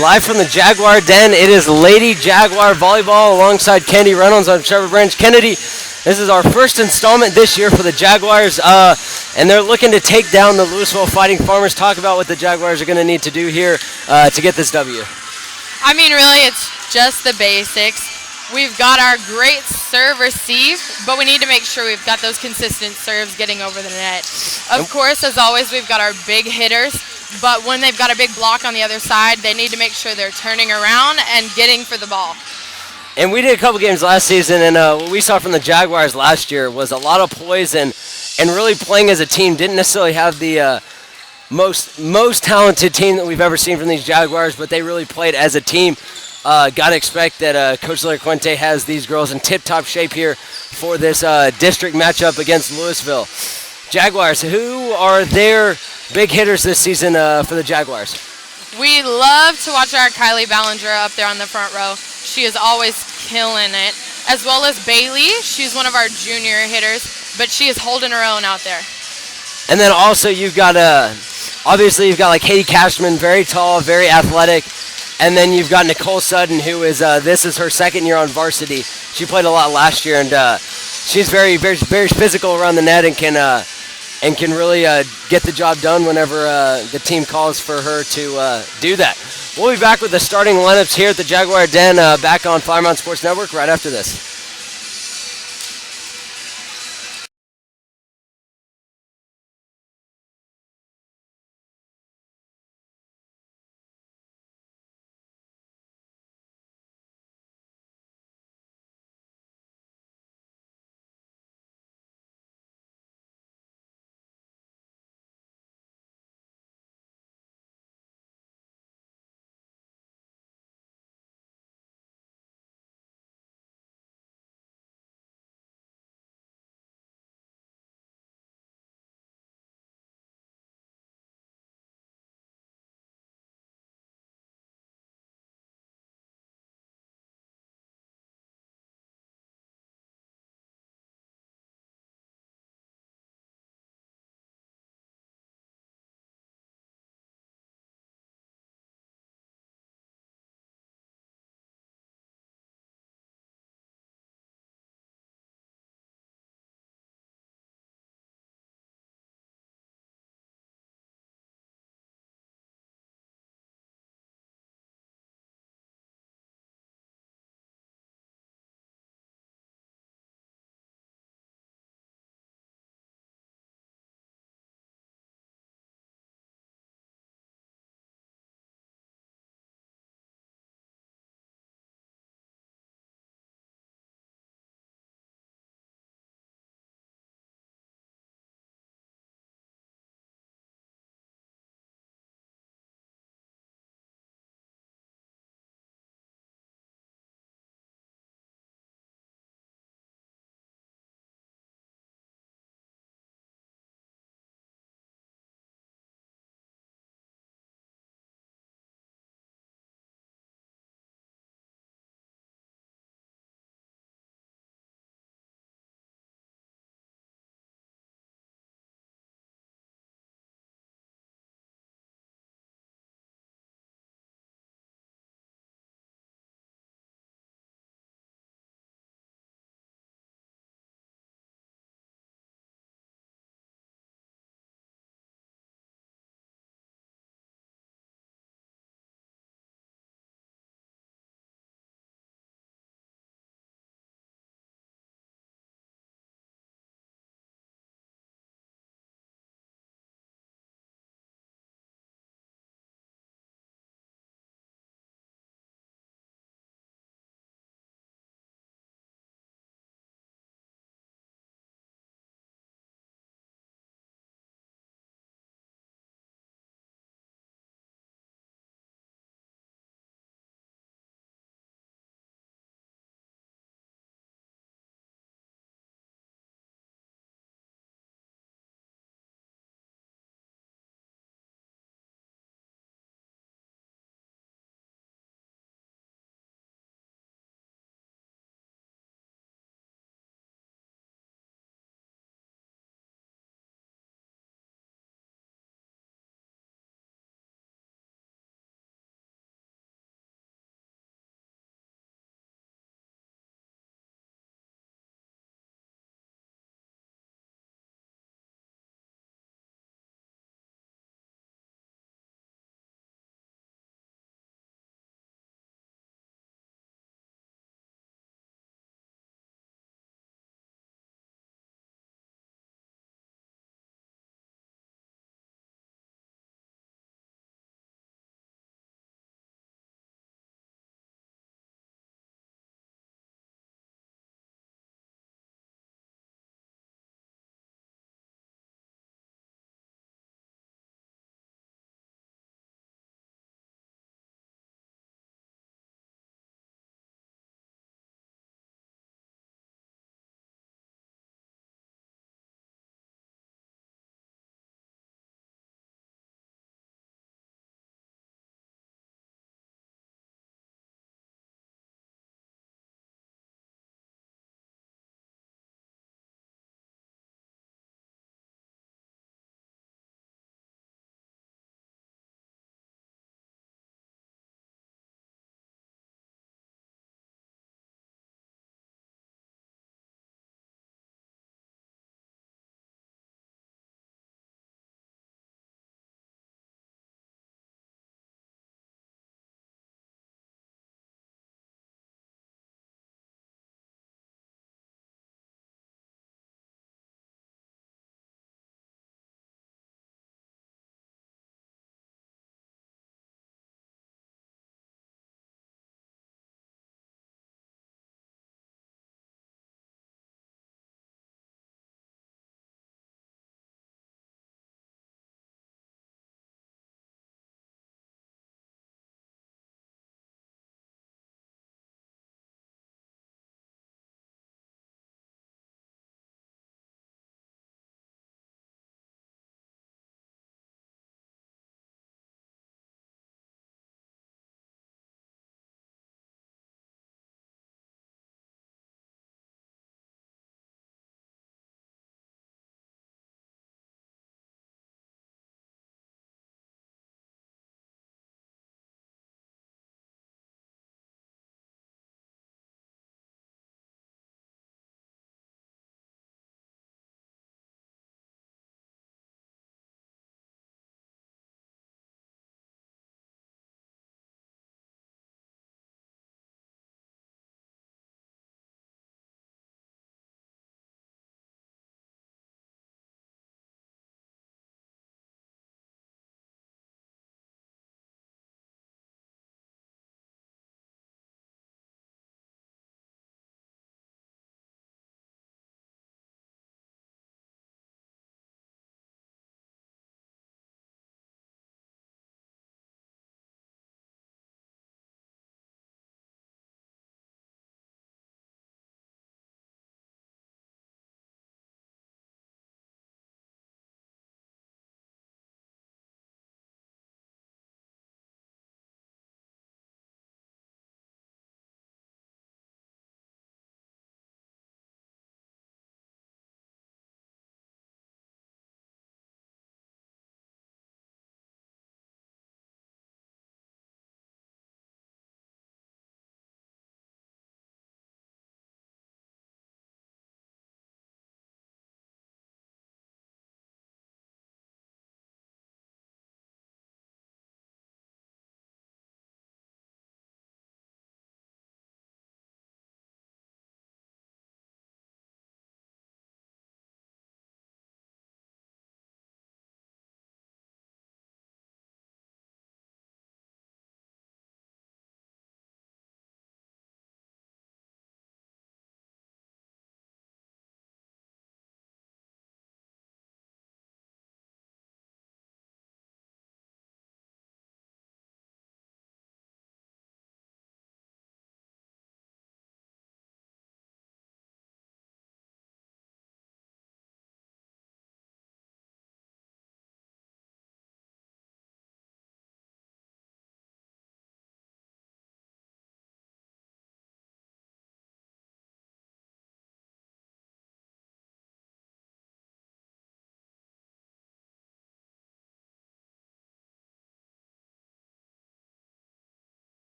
Live from the Jaguar Den, it is Lady Jaguar Volleyball alongside Kennedy Reynolds. I'm Trevor Branch. Kennedy, this is our first installment this year for the Jaguars, and they're looking to take down the Louisville Fighting Farmers. Talk about what the Jaguars are going to need to do here to get this W. I mean, really, it's just the basics. We've got our great serve receive, but we need to make sure we've got those consistent serves getting over the net. Of course, as always, we've got our big hitters, but when they've got a big block on the other side, they need to make sure they're turning around and getting for the ball. And we did a couple games last season, and what we saw from the Jaguars last year was a lot of poise and really playing as a team. Didn't necessarily have the most talented team that we've ever seen from these Jaguars, but they really played as a team. Got to expect that Coach Larry Quinte has these girls in tip-top shape here for this district matchup against Louisville. Jaguars, who are their big hitters this season for the Jaguars? We love to watch our Kylie Ballinger up there on the front row. She is always killing it, as well as Bailey. She's one of our junior hitters, but she is holding her own out there. And then also you've got, obviously you've got like Katie Cashman, very tall, very athletic. And then you've got Nicole Sutton, who is, this is her second year on varsity. She played a lot last year, and she's very, very, very physical around the net and can really get the job done whenever the team calls for her to do that. We'll be back with the starting lineups here at the Jaguar Den, back on Fire Mound Sports Network right after this.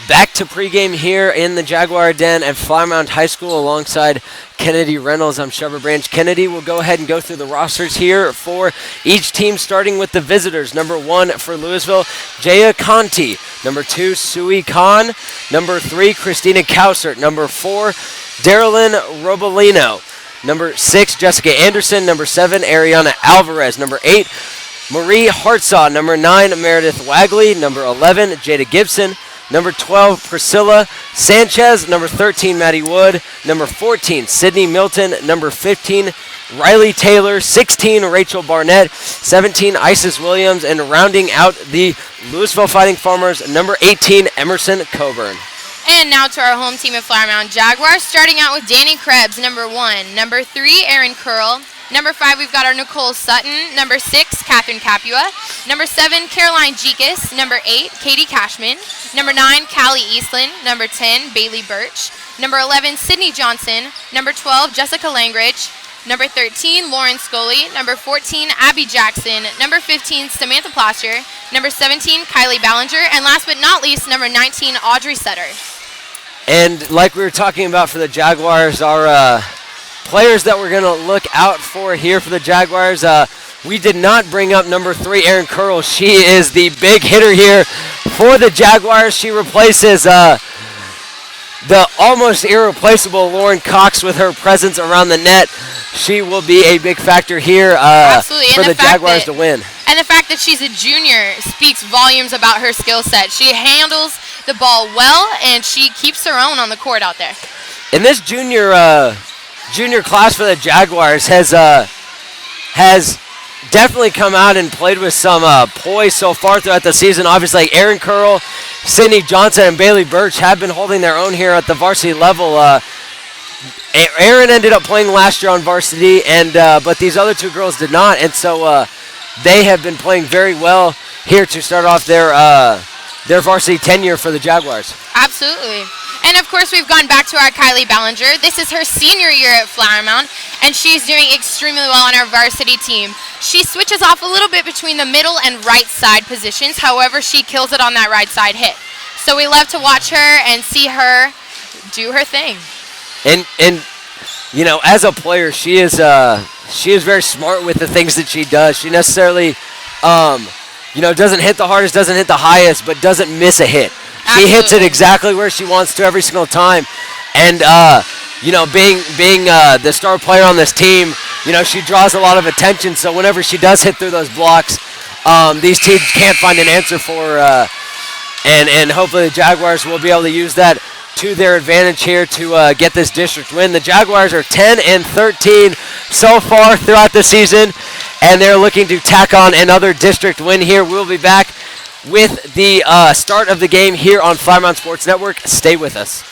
Back to pregame here in the Jaguar Den at Flower Mound High School alongside Kennedy Reynolds. I'm Trevor Branch. Kennedy will go ahead and go through the rosters here for each team, starting with the visitors. Number 1 for Louisville, Jaya Conti. Number 2, Sui Khan. Number 3, Christina Kausert. Number 4, Darylyn Robolino. Number 6, Jessica Anderson. Number 7, Ariana Alvarez. Number 8, Marie Hartsaw. Number 9, Meredith Wagley. Number 11, Jada Gibson. Number 12, Priscilla Sanchez. Number 13, Maddie Wood. Number 14, Sydney Milton. Number 15, Riley Taylor. 16, Rachel Barnett. 17, Isis Williams. And rounding out the Louisville Fighting Farmers, number 18, Emerson Coburn. And now to our home team of Flower Mound Jaguars, starting out with Danny Krebs, number 1. Number 3, Erin Curl. Number 5, we've got our Nicole Sutton. Number 6, Catherine Capua. Number 7, Caroline Jekus. Number 8, Katie Cashman. Number 9, Callie Eastland. Number 10, Bailey Birch. Number 11, Sydney Johnson. Number 12, Jessica Langridge. Number 13, Lauren Scully. Number 14, Abby Jackson. Number 15, Samantha Plaster. Number 17, Kylie Ballinger. And last but not least, number 19, Audrey Sutter. And like we were talking about for the Jaguars, our players that we're going to look out for here for the Jaguars, we did not bring up number 3, Erin Curl. She is the big hitter here for the Jaguars. She replaces the almost irreplaceable Lauren Cox with her presence around the net. She will be a big factor here for the Jaguars to win. And the fact that she's a junior speaks volumes about her skill set. She handles the ball well, and she keeps her own on the court out there. And this junior class for the Jaguars has definitely come out and played with some poise so far throughout the season. Obviously, Erin Curl, Sydney Johnson, and Bailey Birch have been holding their own here at the varsity level. Erin ended up playing last year on varsity, and but these other 2 girls did not, and so they have been playing very well here to start off their varsity tenure for the Jaguars. Absolutely. And of course, we've gone back to our Kylie Ballinger. This is her senior year at Flower Mound, and she's doing extremely well on our varsity team. She switches off a little bit between the middle and right side positions. However, she kills it on that right side hit. So we love to watch her and see her do her thing. And you know, as a player, she is very smart with the things that she does. She necessarily doesn't hit the hardest, doesn't hit the highest, but doesn't miss a hit. She hits it exactly where she wants to every single time. And, being the star player on this team, she draws a lot of attention. So whenever she does hit through those blocks, these teams can't find an answer for her. And hopefully the Jaguars will be able to use that to their advantage here to get this district win. The Jaguars are 10-13 so far throughout the season, and they're looking to tack on another district win here. We'll be back with the start of the game here on Flower Mound Sports Network. Stay with us.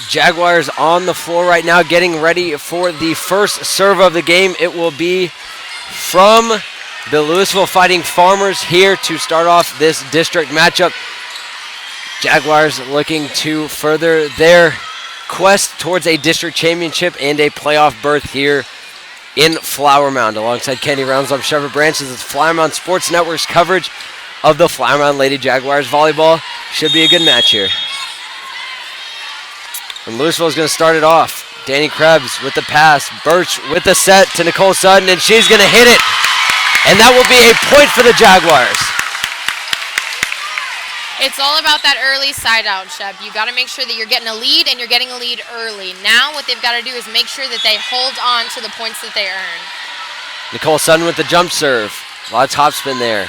Jaguars on the floor right now getting ready for the first serve of the game. It will be from the Louisville Fighting Farmers here to start off this district matchup. Jaguars looking to further their quest towards a district championship and a playoff berth here in Flower Mound. Alongside Kenny Rounds, I'm Trevor Branches. It's Flower Mound Sports Network's coverage of the Flower Mound Lady Jaguars Volleyball. Should be a good match here. And Louisville is going to start it off. Danny Krebs with the pass. Birch with the set to Nicole Sutton, and she's going to hit it. And that will be a point for the Jaguars. It's all about that early side out, Shep. You got to make sure that you're getting a lead, and you're getting a lead early. Now what they've got to do is make sure that they hold on to the points that they earn. Nicole Sutton with the jump serve. A lot of topspin there.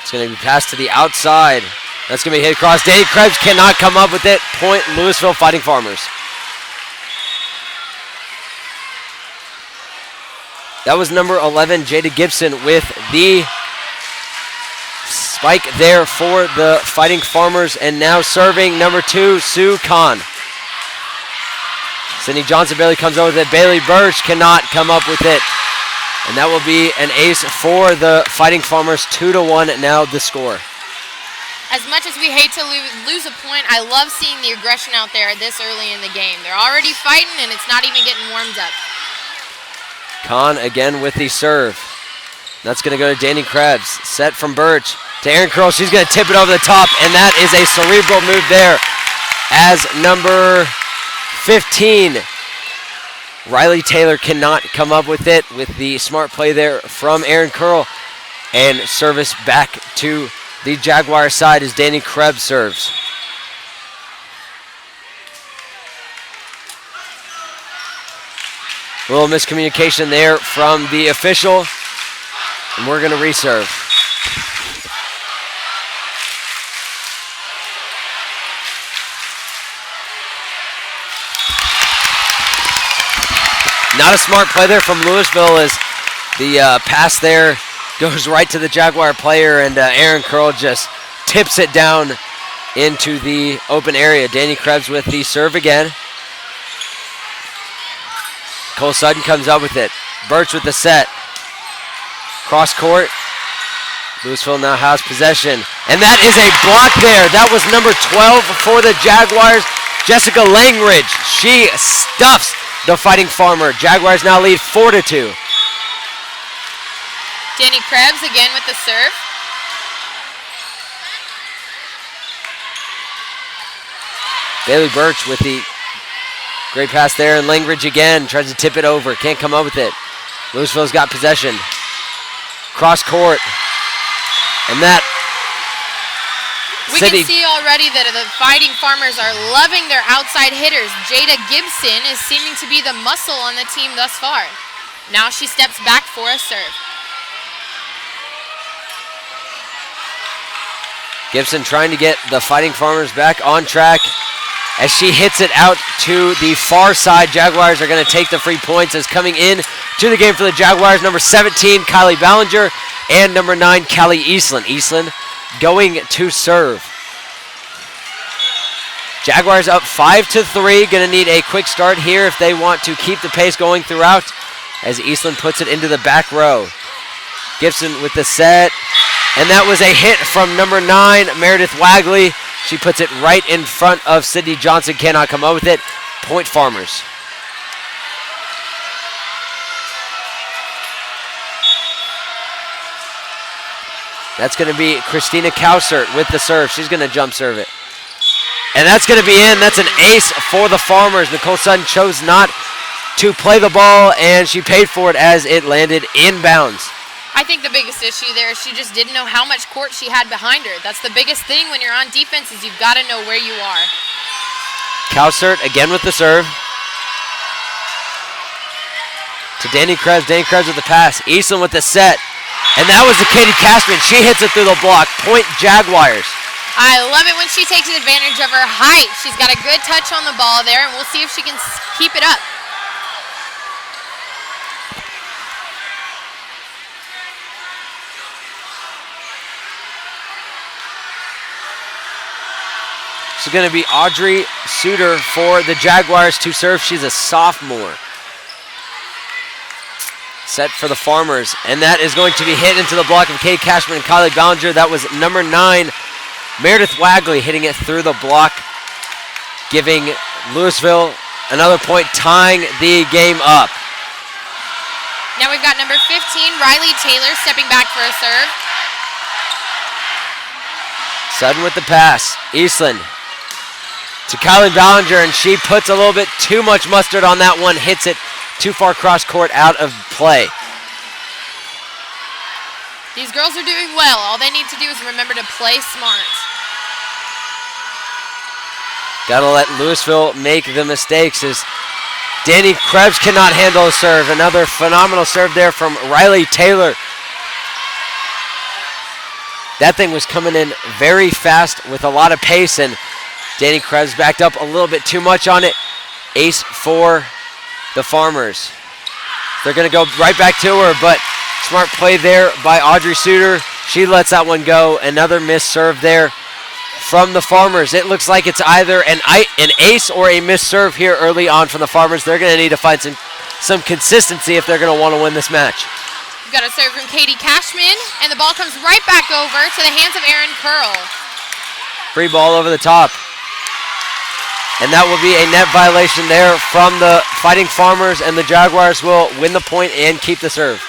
It's going to be passed to the outside. That's going to be hit across. Danny Krebs cannot come up with it. Point Louisville Fighting Farmers. That was number 11, Jada Gibson, with the spike there for the Fighting Farmers. And now serving number 2, Sue Kahn. Sydney Johnson Bailey comes over with it. Bailey Birch cannot come up with it. And that will be an ace for the Fighting Farmers. 2-1 now the score. As much as we hate to lose a point, I love seeing the aggression out there this early in the game. They're already fighting, and it's not even getting warmed up. Kahn again with the serve. That's going to go to Danny Krebs. Set from Birch to Erin Curl. She's going to tip it over the top, and that is a cerebral move there as number 15, Riley Taylor, cannot come up with it with the smart play there from Erin Curl. And service back to the Jaguar side as Danny Krebs serves. A little miscommunication there from the official, and we're going to reserve. Not a smart play there from Louisville as the pass there goes right to the Jaguar player, and Erin Curl just tips it down into the open area. Danny Krebs with the serve again. Cole Sutton comes up with it. Birch with the set. Cross court. Louisville now has possession. And that is a block there. That was number 12 for the Jaguars, Jessica Langridge. She stuffs the Fighting Farmer. Jaguars now lead 4-2. Danny Krebs again with the serve. Bailey Birch with the great pass there, and Langridge again tries to tip it over. Can't come up with it. Louisville's got possession. Cross court. And that we can see already that the Fighting Farmers are loving their outside hitters. Jada Gibson is seeming to be the muscle on the team thus far. Now she steps back for a serve. Gibson trying to get the Fighting Farmers back on track as she hits it out to the far side. Jaguars are going to take the free points as coming in to the game for the Jaguars, number 17, Kylie Ballinger, and number 9, Callie Eastland. Eastland going to serve. Jaguars up 5-3. Going to need a quick start here if they want to keep the pace going throughout as Eastland puts it into the back row. Gibson with the set. And that was a hit from number 9, Meredith Wagley. She puts it right in front of Sydney Johnson. Cannot come up with it. Point Farmers. That's going to be Christina Kausert with the serve. She's going to jump serve it. And that's going to be in. That's an ace for the Farmers. Nicole Sutton chose not to play the ball, and she paid for it as it landed inbounds. I think the biggest issue there is she just didn't know how much court she had behind her. That's the biggest thing when you're on defense is you've got to know where you are. Kausert again with the serve. To Danny Krebs. Danny Krebs with the pass. Eastland with the set. And that was the Katie Castman. She hits it through the block. Point Jaguars. I love it when she takes advantage of her height. She's got a good touch on the ball there, and we'll see if she can keep it up. She's going to be Audrey Suter for the Jaguars to serve. She's a sophomore. Set for the Farmers, and that is going to be hit into the block of Kate Cashman and Kylie Ballinger. That was number 9, Meredith Wagley, hitting it through the block, giving Louisville another point, tying the game up. Now we've got number 15, Riley Taylor, stepping back for a serve. Sudden with the pass. Eastland to Kylie Ballinger, and she puts a little bit too much mustard on that one, hits it too far cross court, out of play. These girls are doing well. All they need to do is remember to play smart. Gotta let Louisville make the mistakes as Danny Krebs cannot handle a serve. Another phenomenal serve there from Riley Taylor. That thing was coming in very fast with a lot of pace, and Danny Krebs backed up a little bit too much on it. Ace for the Farmers. They're going to go right back to her, but smart play there by Audrey Suter. She lets that one go. Another missed serve there from the Farmers. It looks like it's either an ace or a missed serve here early on from the Farmers. They're going to need to find some consistency if they're going to want to win this match. We've got a serve from Katie Cashman, and the ball comes right back over to the hands of Erin Curl. Free ball over the top. And that will be a net violation there from the Fighting Farmers, and the Jaguars will win the point and keep the serve.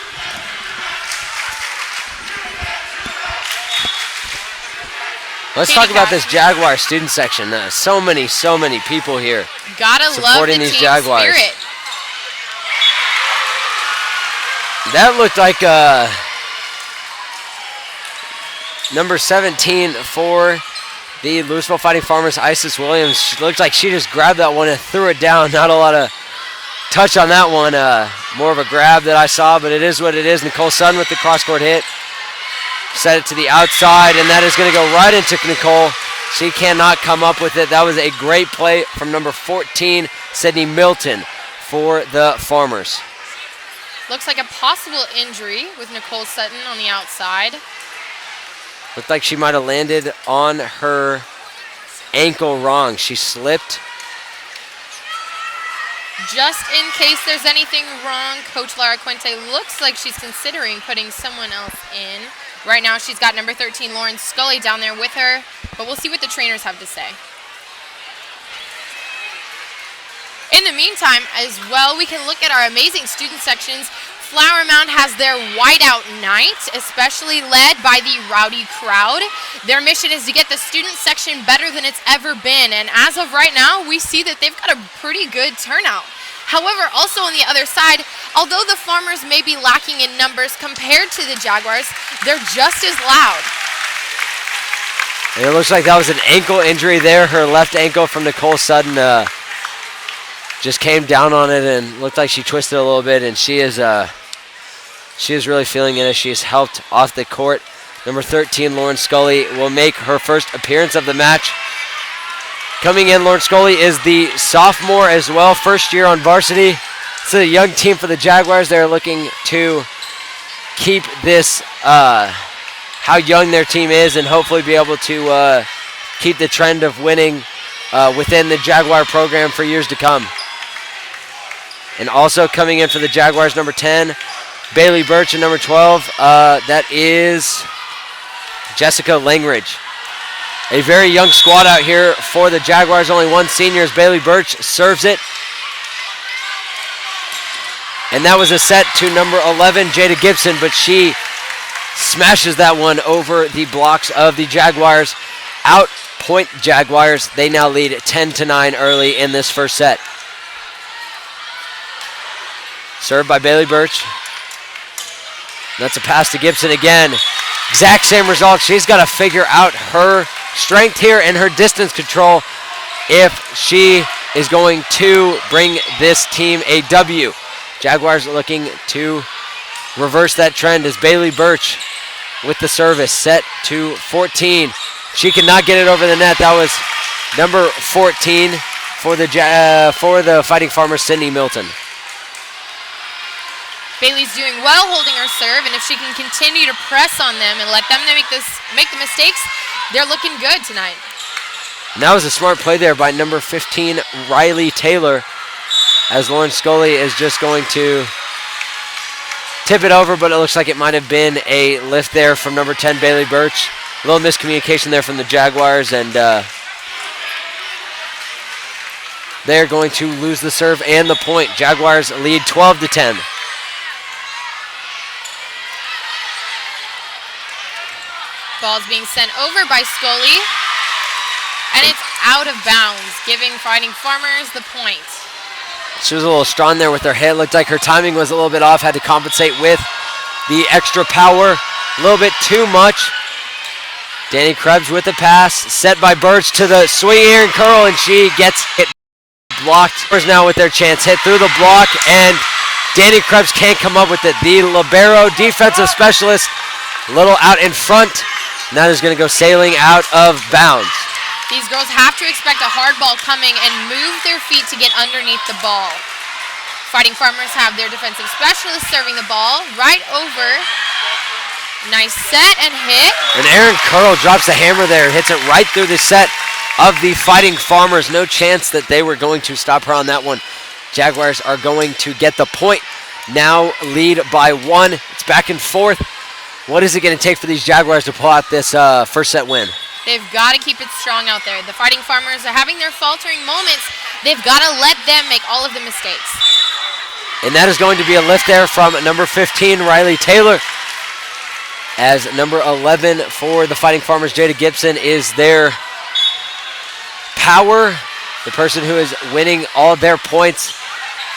Let's talk about this Jaguar student section. So many people here. Gotta supporting love the these team Jaguars. spirit. That looked like number 17 for the Louisville Fighting Farmers, Isis Williams. She looked like she just grabbed that one and threw it down. Not a lot of touch on that one. More of a grab that I saw, but it is what it is. Nicole Sutton with the cross-court hit. Set it to the outside, and that is going to go right into Nicole. She cannot come up with it. That was a great play from number 14, Sydney Milton, for the Farmers. Looks like a possible injury with Nicole Sutton on the outside. Looked like she might have landed on her ankle wrong. She slipped. Just in case there's anything wrong, Coach Lara Quente looks like she's considering putting someone else in. Right now she's got number 13, Lauren Scully, down there with her, but we'll see what the trainers have to say. In the meantime, as well, we can look at our amazing student sections. Flower Mound has their whiteout night, especially led by the Rowdy Crowd. Their mission is to get the student section better than it's ever been, and as of right now, we see that they've got a pretty good turnout. However, also on the other side, although the Farmers may be lacking in numbers compared to the Jaguars, they're just as loud. And it looks like that was an ankle injury there. Her left ankle from Nicole Sutton just came down on it and looked like she twisted a little bit, and she is really feeling it as she is helped off the court. Number 13, Lauren Scully, will make her first appearance of the match. Coming in, Lauren Scully is the sophomore as well, first year on varsity. It's a young team for the Jaguars. They're looking to keep this, how young their team is, and hopefully be able to keep the trend of winning within the Jaguar program for years to come. And also coming in for the Jaguars, number 10, Bailey Birch, and number 12, that is Jessica Langridge. A very young squad out here for the Jaguars. Only one senior as Bailey Birch serves it. And that was a set to number 11, Jada Gibson, but she smashes that one over the blocks of the Jaguars. Out point Jaguars. They now lead 10-9 early in this first set. Served by Bailey Birch. That's a pass to Gibson again. Exact same result. She's got to figure out her strength here and her distance control if she is going to bring this team a W. Jaguars looking to reverse that trend as Bailey Birch with the service set to 14. She could not get it over the net. That was number 14 for the Fighting Farmers, Sydney Milton. Bailey's doing well holding her serve, and if she can continue to press on them and let them make the mistakes, they're looking good tonight. And that was a smart play there by number 15, Riley Taylor, as Lauren Scully is just going to tip it over, but it looks like it might have been a lift there from number 10, Bailey Birch. A little miscommunication there from the Jaguars, and they're going to lose the serve and the point. Jaguars lead 12-10. Ball's being sent over by Scully, and it's out of bounds, giving Fighting Farmers the point. She was a little strong there with her hit. Looked like her timing was a little bit off. Had to compensate with the extra power. A little bit too much. Danny Krebs with the pass. Set by Birch to the swing Erin Curl, and she gets it blocked. Now with their chance. Hit through the block, and Danny Krebs can't come up with it. The libero defensive specialist a little out in front. And that is going to go sailing out of bounds. These girls have to expect a hard ball coming and move their feet to get underneath the ball. Fighting Farmers have their defensive specialist serving the ball right over. Nice set and hit. And Erin Curl drops the hammer there, hits it right through the set of the Fighting Farmers. No chance that they were going to stop her on that one. Jaguars are going to get the point. Now lead by 1. It's back and forth. What is it going to take for these Jaguars to pull out this first set win? They've got to keep it strong out there. The Fighting Farmers are having their faltering moments. They've got to let them make all of the mistakes. And that is going to be a lift there from number 15, Riley Taylor. As number 11 for the Fighting Farmers, Jada Gibson, is their power, the person who is winning all of their points.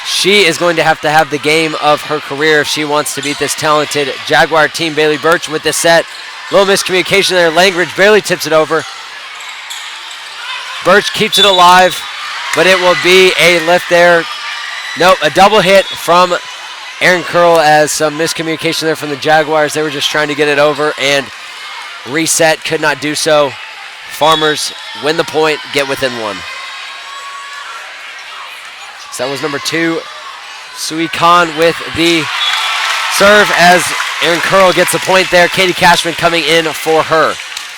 She is going to have the game of her career if she wants to beat this talented Jaguar team. Bailey Birch with this set. Little miscommunication there. Langridge barely tips it over. Birch keeps it alive, but it will be a lift there. Nope, a double hit from Erin Curl, as some miscommunication there from the Jaguars. They were just trying to get it over and reset. Could not do so. Farmers win the point, get within 1. So that was number 2, Sui Khan with the serve, as Erin Curl gets the point there. Katie Cashman coming in for her.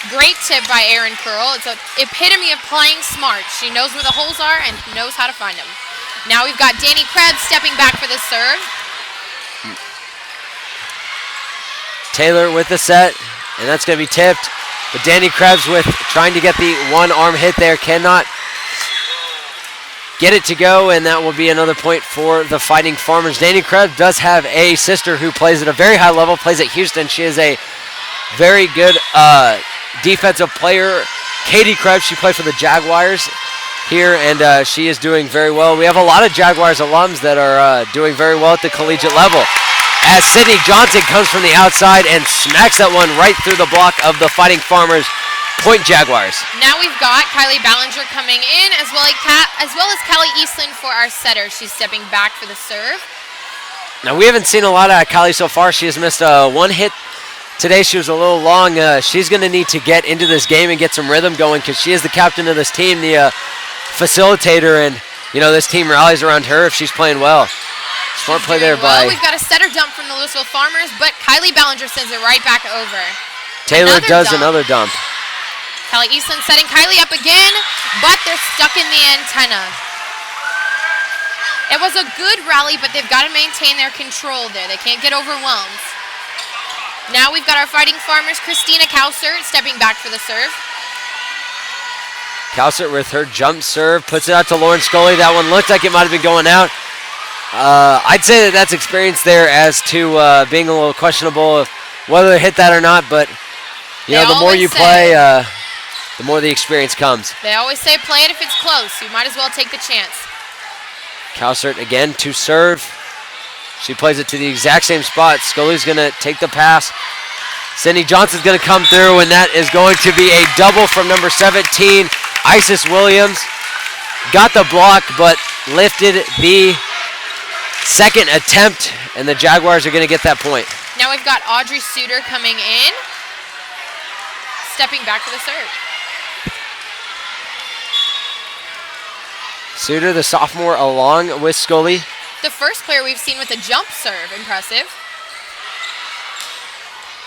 Great tip by Erin Curl. It's an epitome of playing smart. She knows where the holes are and knows how to find them. Now we've got Danny Krebs stepping back for the serve. Taylor with the set, and that's going to be tipped. But Danny Krebs with trying to get the one-arm hit there, cannot get it to go, and that will be another point for the Fighting Farmers. Danny Krebs does have a sister who plays at a very high level, plays at Houston. She is a very good defensive player. Katie Krebs, she played for the Jaguars here, and she is doing very well. We have a lot of Jaguars alums that are doing very well at the collegiate level. As Sydney Johnson comes from the outside and smacks that one right through the block of the Fighting Farmers. Point Jaguars. Now we've got Kylie Ballinger coming in, as well as Callie Eastland for our setter. She's stepping back for the serve. Now we haven't seen a lot out of Kylie so far. She has missed one hit today. She was a little long. She's going to need to get into this game and get some rhythm going, because she is the captain of this team, the facilitator, and this team rallies around her if she's playing well. Smart play there by. We've got a setter dump from the Louisville Farmers, but Kylie Ballinger sends it right back over. Taylor does another dump. Callie Eastland setting Kylie up again, but they're stuck in the antenna. It was a good rally, but they've got to maintain their control there. They can't get overwhelmed. Now we've got our Fighting Farmers, Christina Kausert, stepping back for the serve. Kausert with her jump serve, puts it out to Lauren Scully. That one looked like it might have been going out. I'd say that's experience there as to being a little questionable of whether they hit that or not, but the more you play, the more the experience comes. They always say play it if it's close. You might as well take the chance. Kausert again to serve. She plays it to the exact same spot. Scully's going to take the pass. Sydney Johnson's going to come through, and that is going to be a double from number 17, Isis Williams. Got the block, but lifted the second attempt, and the Jaguars are going to get that point. Now we've got Audrey Suter coming in, stepping back for the serve. Suter, the sophomore, along with Scully. The first player we've seen with a jump serve. Impressive.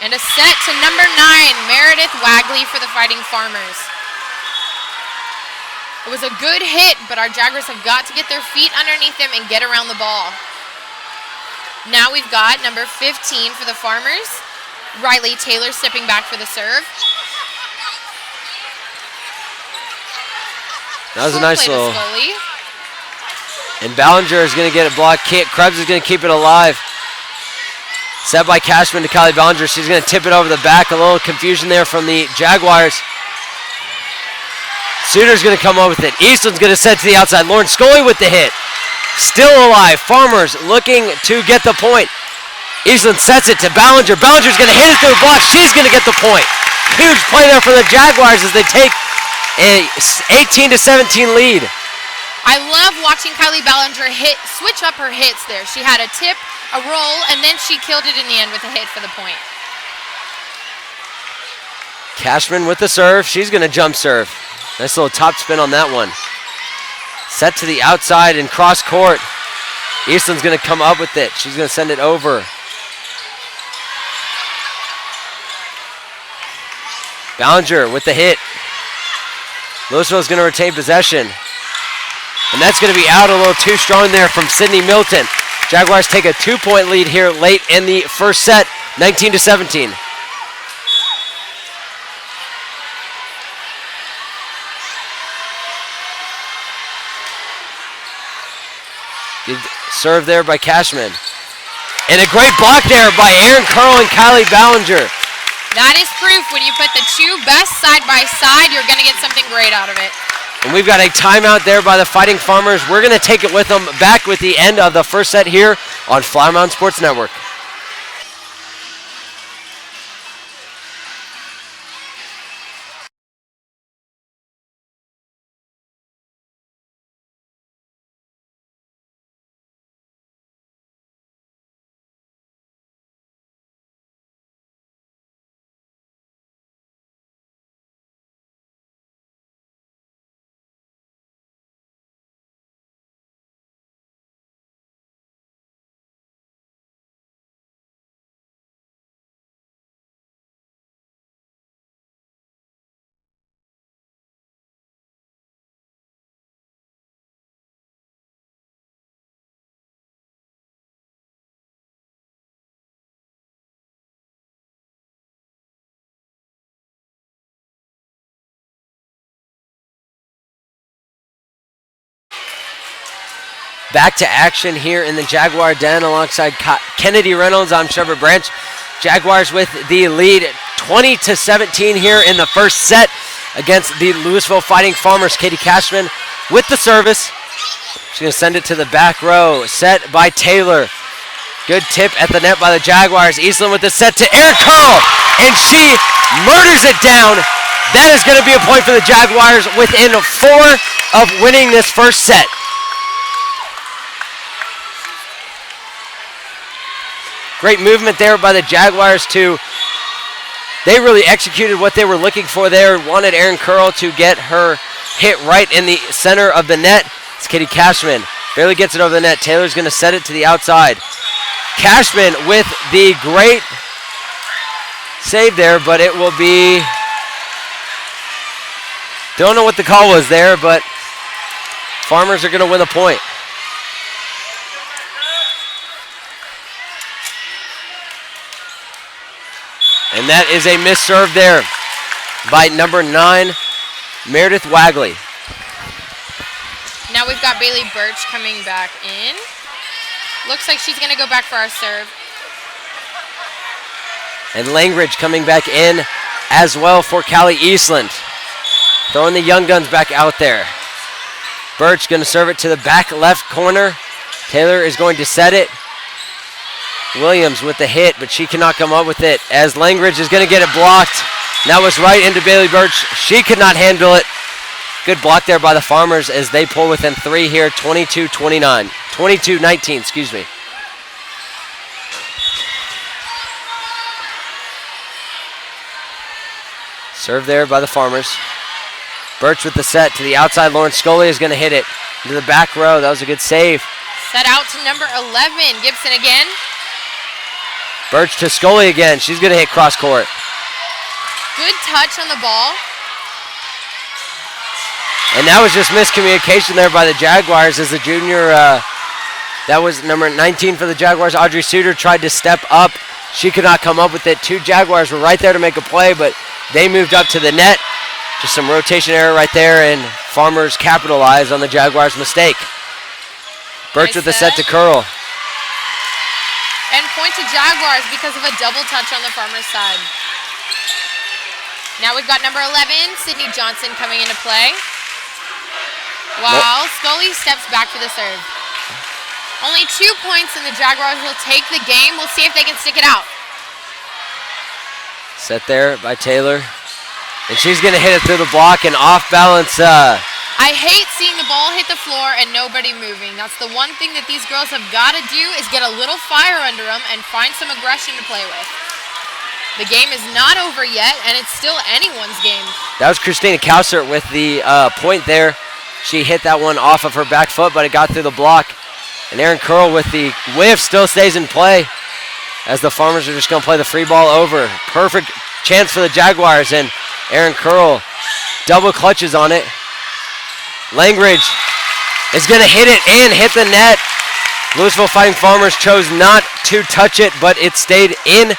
And a set to number 9, Meredith Wagley for the Fighting Farmers. It was a good hit, but our Jaguars have got to get their feet underneath them and get around the ball. Now we've got number 15 for the Farmers, Riley Taylor stepping back for the serve. That was a nice little. Scully. And Ballinger is going to get it blocked. Krebs is going to keep it alive. Set by Cashman to Kylie Ballinger. She's going to tip it over the back. A little confusion there from the Jaguars. Suter's going to come up with it. Eastland's going to set to the outside. Lauren Scully with the hit. Still alive. Farmers looking to get the point. Eastland sets it to Ballinger. Ballinger's going to hit it through the block. She's going to get the point. Huge play there for the Jaguars as they take a 18-17 lead. I love watching Kylie Ballinger switch up her hits there. She had a tip, a roll, and then she killed it in the end with a hit for the point. Cashman with the serve. She's going to jump serve. Nice little top spin on that one. Set to the outside and cross court. Eastland's going to come up with it. She's going to send it over. Ballinger with the hit. Louisville's going to retain possession. And that's going to be out a little too strong there from Sydney Milton. Jaguars take a 2-point lead here late in the first set, 19-17. Good serve there by Cashman. And a great block there by Erin Curl and Kylie Ballinger. That is proof when you put the two best side by side, you're going to get something great out of it. And we've got a timeout there by the Fighting Farmers. We're going to take it with them back with the end of the first set here on Flower Mound Sports Network. Back to action here in the Jaguar Den alongside Kennedy Reynolds. I'm Trevor Branch. Jaguars with the lead 20-17 here in the first set against the Louisville Fighting Farmers. Katie Cashman with the service. She's going to send it to the back row. Set by Taylor. Good tip at the net by the Jaguars. Eastland with the set to Erin Curl. And she murders it down. That is going to be a point for the Jaguars within 4 of winning this first set. Great movement there by the Jaguars too. They really executed what they were looking for there. Wanted Erin Curl to get her hit right in the center of the net. It's Katie Cashman. Barely gets it over the net. Taylor's going to set it to the outside. Cashman with the great save there, but it will be... Don't know what the call was there, but Farmers are going to win the point. And that is a missed serve there by number 9, Meredith Wagley. Now we've got Bailey Birch coming back in. Looks like she's going to go back for our serve. And Langridge coming back in as well for Callie Eastland. Throwing the young guns back out there. Birch going to serve it to the back left corner. Taylor is going to set it. Williams with the hit, but she cannot come up with it as Langridge is going to get it blocked. That was right into Bailey Birch. She could not handle it. Good block there by the Farmers as they pull within 3 here, 22-29. 22-19, excuse me. Serve there by the Farmers. Birch with the set to the outside. Lauren Scully is going to hit it into the back row. That was a good save. Set out to number 11, Gibson again. Birch to Scully again. She's going to hit cross court. Good touch on the ball. And that was just miscommunication there by the Jaguars as the junior, that was number 19 for the Jaguars, Audrey Suter, tried to step up. She could not come up with it. Two Jaguars were right there to make a play, but they moved up to the net. Just some rotation error right there, and Farmers capitalized on the Jaguars' mistake. Birch with the set to Curl. And point to Jaguars because of a double touch on the Farmers side. Now we've got number 11, Sydney Johnson, coming into play. While Scully steps back for the serve. Only 2 points and the Jaguars will take the game. We'll see if they can stick it out. Set there by Taylor. And she's going to hit it through the block and off balance. I hate seeing the ball hit the floor and nobody moving. That's the one thing that these girls have got to do is get a little fire under them and find some aggression to play with. The game is not over yet, and it's still anyone's game. That was Christina Kausert with the point there. She hit that one off of her back foot, but it got through the block. And Erin Curl with the whiff still stays in play as the Farmers are just going to play the free ball over. Perfect chance for the Jaguars, and Erin Curl double clutches on it. Langridge is going to hit it and hit the net. Louisville Fighting Farmers chose not to touch it, but it stayed in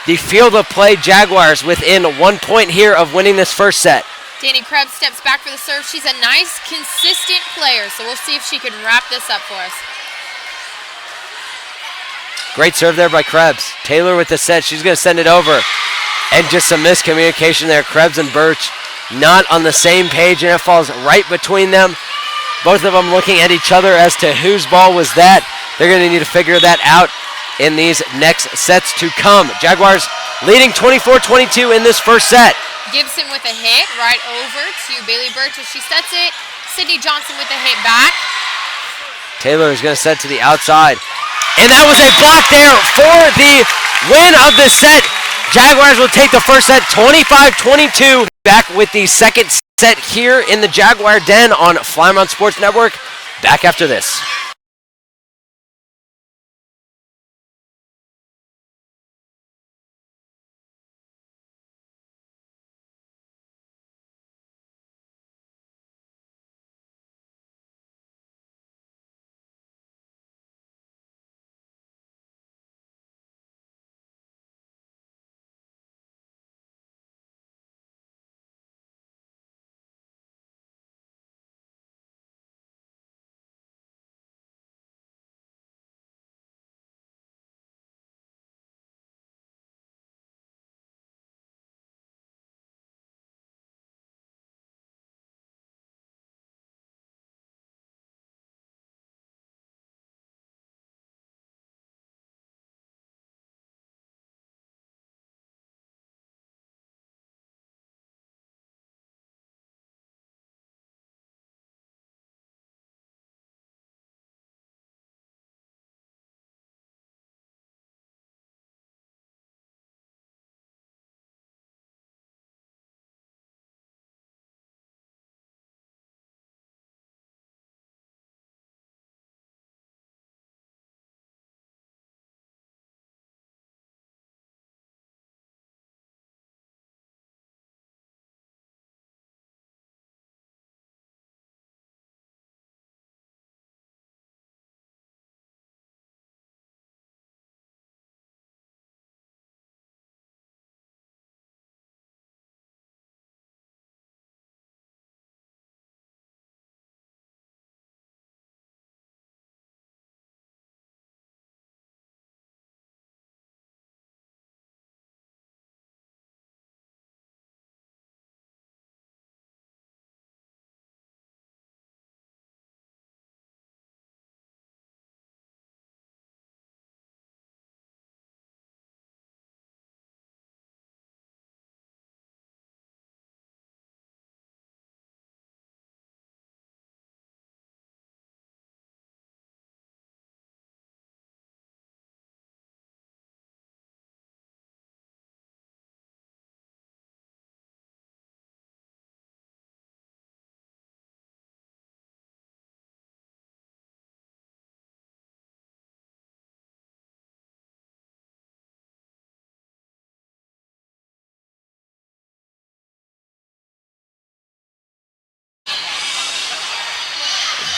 the field of play. Jaguars within 1 point here of winning this first set. Danny Krebs steps back for the serve. She's a nice, consistent player, so we'll see if she can wrap this up for us. Great serve there by Krebs. Taylor with the set. She's going to send it over. And just some miscommunication there. Krebs and Birch not on the same page, and it falls right between them. Both of them looking at each other as to whose ball was that. They're going to need to figure that out in these next sets to come. Jaguars leading 24-22 in this first set. Gibson with a hit right over to Bailey Birch as she sets it. Sydney Johnson with a hit back. Taylor is going to set to the outside. And that was a block there for the win of the set. Jaguars will take the first set 25-22. Back with the second set here in the Jaguar Den on Flymount Sports Network. Back after this.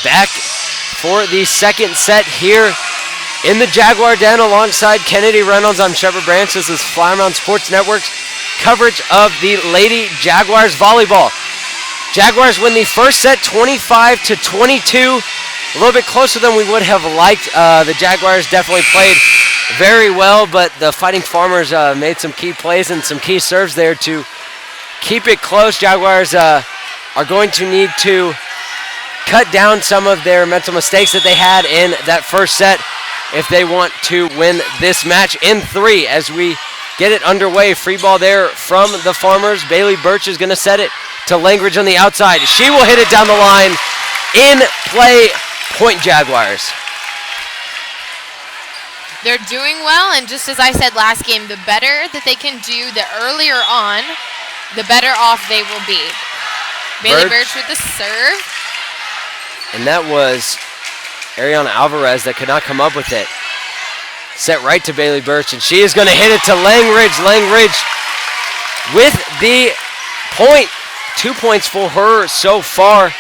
back for the second set here in the Jaguar Den alongside Kennedy Reynolds. I'm Shepard Branch. This is Fly Mound Sports Network's coverage of the Lady Jaguars Volleyball. Jaguars win the first set 25-22. A little bit closer than we would have liked. The Jaguars definitely played very well, but the Fighting Farmers made some key plays and some key serves there to keep it close. Jaguars are going to need to cut down some of their mental mistakes that they had in that first set if they want to win this match in 3 as we get it underway. Free ball there from the Farmers. Bailey Birch is going to set it to Langridge on the outside. She will hit it down the line. In play, point Jaguars. They're doing well, and just as I said last game, the better that they can do the earlier on, the better off they will be. Bailey Birch with the serve. And that was Ariana Alvarez that could not come up with it. Set right to Bailey Birch, and she is going to hit it to Langridge. Langridge with the point. 2 points for her so far,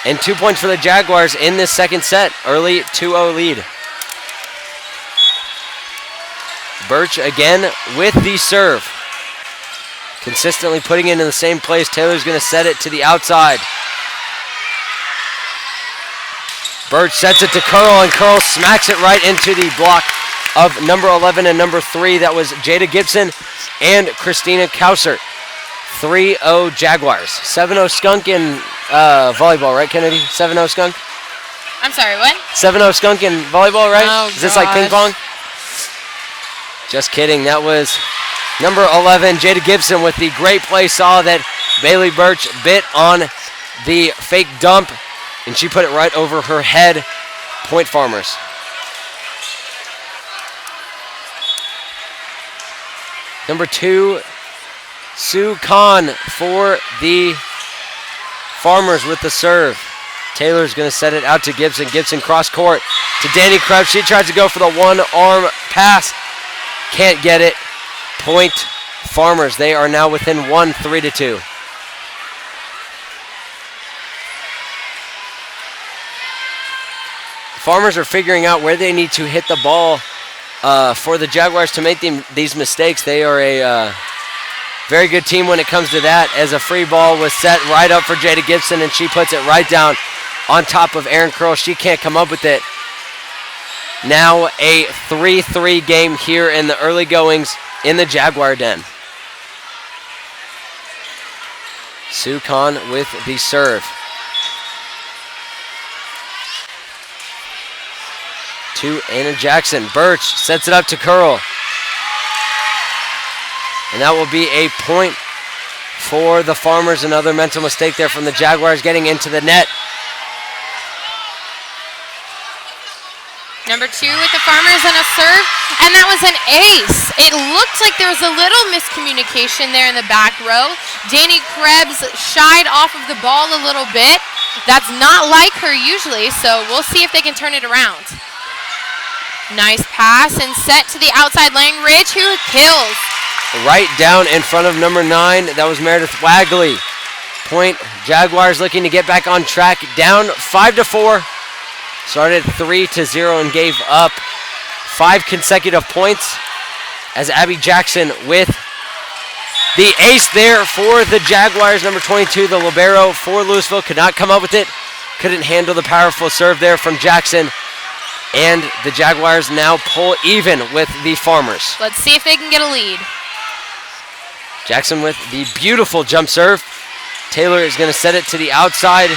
and 2 points for the Jaguars in this second set. Early 2-0 lead. Birch again with the serve. Consistently putting it in the same place. Taylor's going to set it to the outside. Birch sets it to Curl, and Curl smacks it right into the block of number 11 and number 3. That was Jada Gibson and Christina Kausert. 3-0 Jaguars. 7-0 Skunk in volleyball, right, Kennedy? 7-0 Skunk? I'm sorry, what? 7-0 Skunk in volleyball, right? Oh, is this like ping pong? Just kidding. That was number 11, Jada Gibson, with the great play. Saw that Bailey Birch bit on the fake dump, and she put it right over her head. Point Farmers. Number 2, Sue Kahn for the Farmers with the serve. Taylor's going to set it out to Gibson. Gibson cross court to Danny Krebs. She tries to go for the one-arm pass. Can't get it. Point Farmers. They are now within 1, 3-2. Farmers are figuring out where they need to hit the ball for the Jaguars to make these mistakes. They are a very good team when it comes to that, as a free ball was set right up for Jada Gibson, and she puts it right down on top of Erin Curl. She can't come up with it. Now a 3-3 game here in the early goings in the Jaguar Den. Sue Kahn with the serve. To Anna Jackson. Birch sets it up to Curl. And that will be a point for the Farmers. Another mental mistake there from the Jaguars getting into the net. Number 2 with the Farmers and a serve, and that was an ace. It looked like there was a little miscommunication there in the back row. Danny Krebs shied off of the ball a little bit. That's not like her usually, so we'll see if they can turn it around. Nice pass and set to the outside. Langridge, who kills. Right down in front of number 9. That was Meredith Wagley. Point Jaguars looking to get back on track. Down 5-4. Started 3-0 and gave up 5 consecutive points as Abby Jackson with the ace there for the Jaguars. Number 22, the libero for Louisville, could not come up with it. Couldn't handle the powerful serve there from Jackson. And the Jaguars now pull even with the Farmers. Let's see if they can get a lead. Jackson with the beautiful jump serve. Taylor is going to set it to the outside.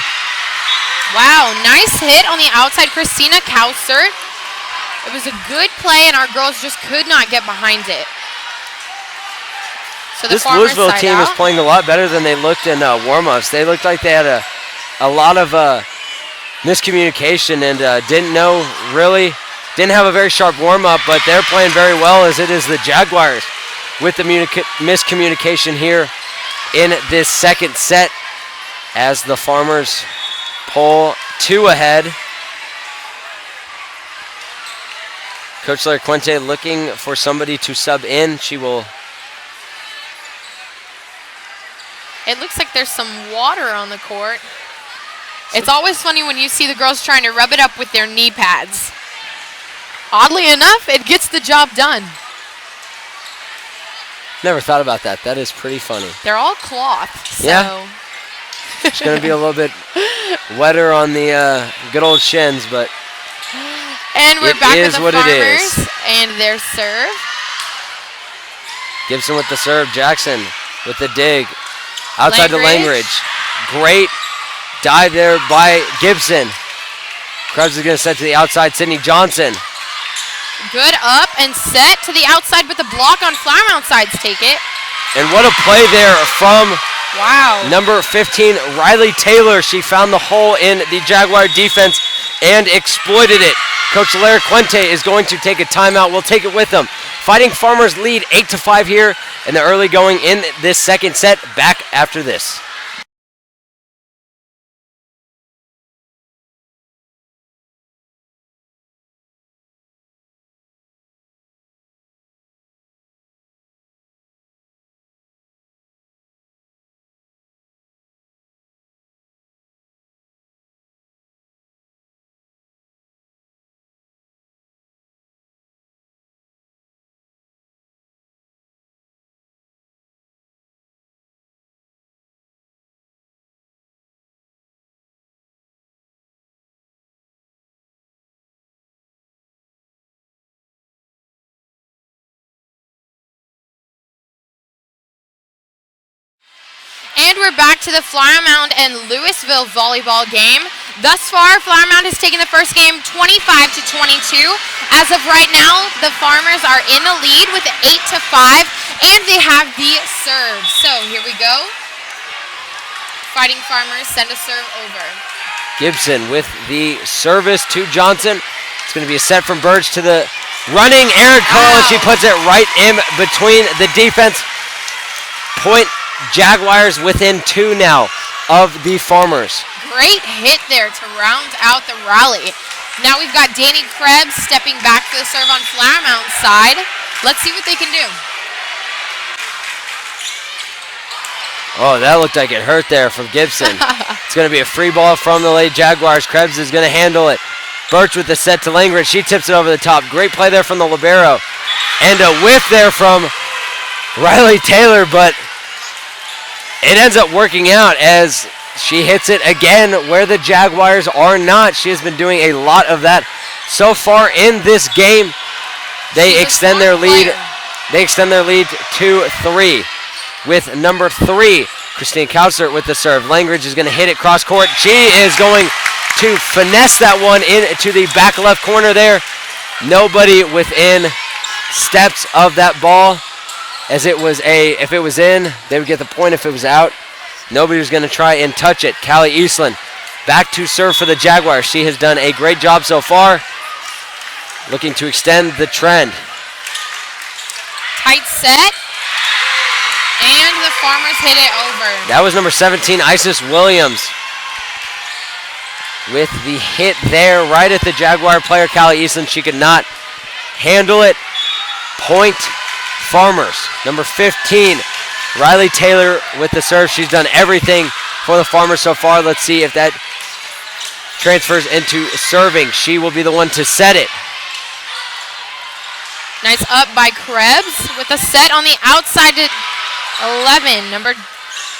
Wow, nice hit on the outside, Christina Kausert. It was a good play, and our girls just could not get behind it. So this Louisville team is playing a lot better than they looked in warm-ups. They looked like they had a lot of miscommunication and didn't have a very sharp warm-up, but they're playing very well, as it is the Jaguars with the miscommunication here in this second set as the Farmers pull 2 ahead. Coach Larry Quinte looking for somebody to sub in. She will. It looks like there's some water on the court. It's always funny when you see the girls trying to rub it up with their knee pads. Oddly enough, it gets the job done. Never thought about that. That is pretty funny. They're all cloth, so. Yeah. It's going to be a little bit wetter on the good old shins, but and we're back with the what Farmers it is. And their serve. Gibson with the serve. Jackson with the dig. Outside to Langridge. Great dive there by Gibson. Krebs is going to set to the outside. Sydney Johnson. Good up and set to the outside, but the block on Flower Mound sides take it. And what a play there from number 15, Riley Taylor. She found the hole in the Jaguar defense and exploited it. Coach Lair Quente is going to take a timeout. We'll take it with them. Fighting Farmers lead 8-5 here in the early going in this second set. Back after this. And we're back to the Flower Mound and Louisville volleyball game. Thus far, Flower Mound has taken the first game 25-22. As of right now, the Farmers are in the lead with 8-5, and they have the serve. So here we go. Fighting Farmers send a serve over. Gibson with the service to Johnson. It's going to be a set from Burge to the running Erin Cole, and she puts it right in between the defense. Point Jaguars within 2 now of the Farmers. Great hit there to round out the rally. Now we've got Danny Krebs stepping back for the serve on Flower Mound's side. Let's see what they can do. Oh, that looked like it hurt there from Gibson. It's going to be a free ball from the Lady Jaguars. Krebs is going to handle it. Birch with the set to Langridge. She tips it over the top. Great play there from the libero. And a whiff there from Riley Taylor, but it ends up working out as she hits it again where the Jaguars are not. She has been doing a lot of that so far in this game. They extend their lead. They extend their lead to 3 with number 3, Christine Kautzler with the serve. Langridge is going to hit it cross court. She is going to finesse that one into the back left corner there. Nobody within steps of that ball. As it was if it was in, they would get the point. If it was out, nobody was going to try and touch it. Callie Eastland back to serve for the Jaguars. She has done a great job so far, looking to extend the trend. Tight set, and the Farmers hit it over. That was number 17, Isis Williams, with the hit there right at the Jaguar player, Callie Eastland. She could not handle it. Point Farmers. Number 15, Riley Taylor with the serve. She's done everything for the Farmers so far. Let's see if that transfers into serving. She will be the one to set it. Nice up by Krebs with a set on the outside to 11. Number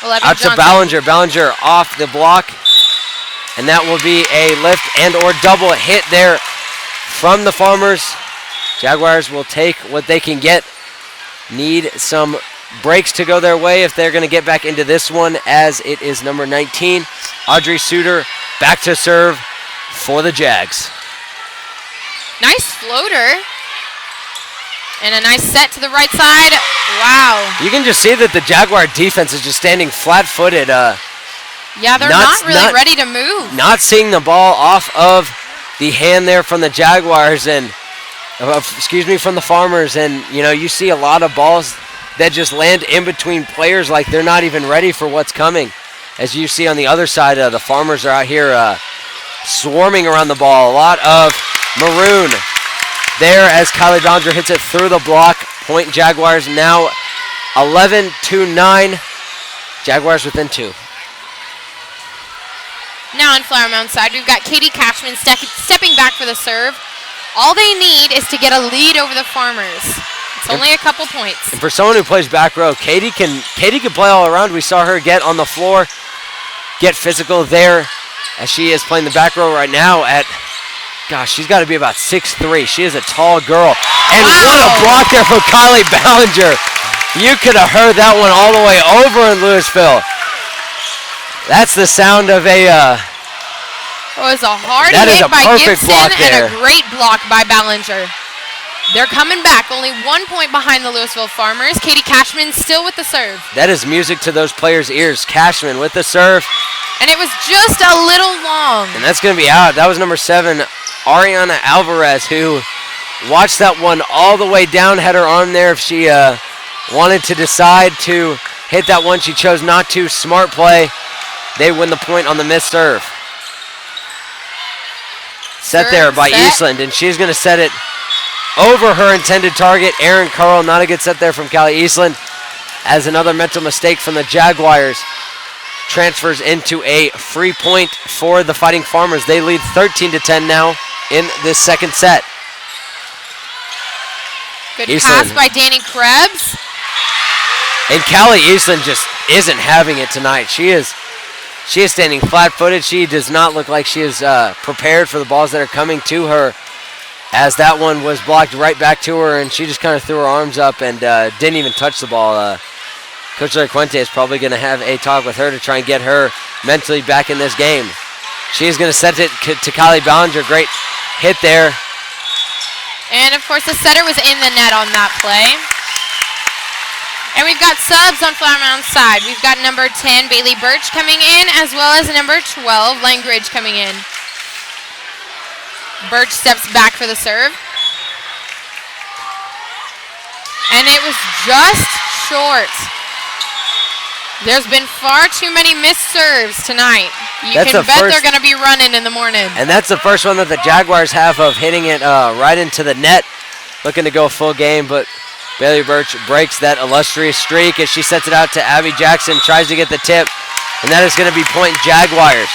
11, out Johnson. to Ballinger. Ballinger off the block. And that will be a lift and or double hit there from the Farmers. Jaguars will take what they can get. Need some breaks to go their way if they're going to get back into this one, as it is number 19, Audrey Suter, back to serve for the Jags. Nice floater. And a nice set to the right side. Wow. You can just see that the Jaguar defense is just standing flat-footed. Yeah, they're not really ready to move. Not seeing the ball off of the hand there from the Jaguars and from the Farmers, and you see a lot of balls that just land in between players like they're not even ready for what's coming. As you see on the other side, the Farmers are out here swarming around the ball. A lot of maroon there as Kylie Ballinger hits it through the block. Point Jaguars now 11-9. Jaguars within 2. Now on Flower Mound side, we've got Katie Cashman stepping back for the serve. All they need is to get a lead over the Farmers. It's only a couple points. And for someone who plays back row, Katie can play all around. We saw her get on the floor, get physical there, as she is playing the back row right now at, gosh, she's got to be about 6'3". She is a tall girl. And what a block there from Kylie Ballinger. You could have heard that one all the way over in Louisville. That's the sound of a... it was a hard that hit is a by perfect Gibson block and there. a great block by Ballinger. They're coming back, only 1 point behind the Louisville Farmers. Katie Cashman still with the serve. That is music to those players' ears. Cashman with the serve. And it was just a little long. And that's going to be out. That was number 7, Ariana Alvarez, who watched that one all the way down, had her arm there if she wanted to decide to hit that one. She chose not to. Smart play. They win the point on the missed serve. Set there by Eastland, and she's going to set it over her intended target. Erin Carl, not a good set there from Callie Eastland, as another mental mistake from the Jaguars transfers into a free point for the Fighting Farmers. They lead 13-10 now in this second set. Good Eastland. pass by Danny Krebs. And Callie Eastland just isn't having it tonight. She is standing flat-footed. She does not look like she is prepared for the balls that are coming to her, as that one was blocked right back to her, and she just kind of threw her arms up and didn't even touch the ball. Coach Larry Quente is probably going to have a talk with her to try and get her mentally back in this game. She's going to set it to Kylie Ballinger. Great hit there. And, of course, the setter was in the net on that play. And we've got subs on Flower Mound side. We've got number 10, Bailey Birch, coming in, as well as number 12, Langridge, coming in. Birch steps back for the serve. And it was just short. There's been far too many missed serves tonight. You can bet they're going to be running in the morning. And that's the first one that the Jaguars have of hitting it right into the net. Looking to go full game, but Bailey Birch breaks that illustrious streak as she sets it out to Abby Jackson, tries to get the tip, and that is going to be point Jaguars.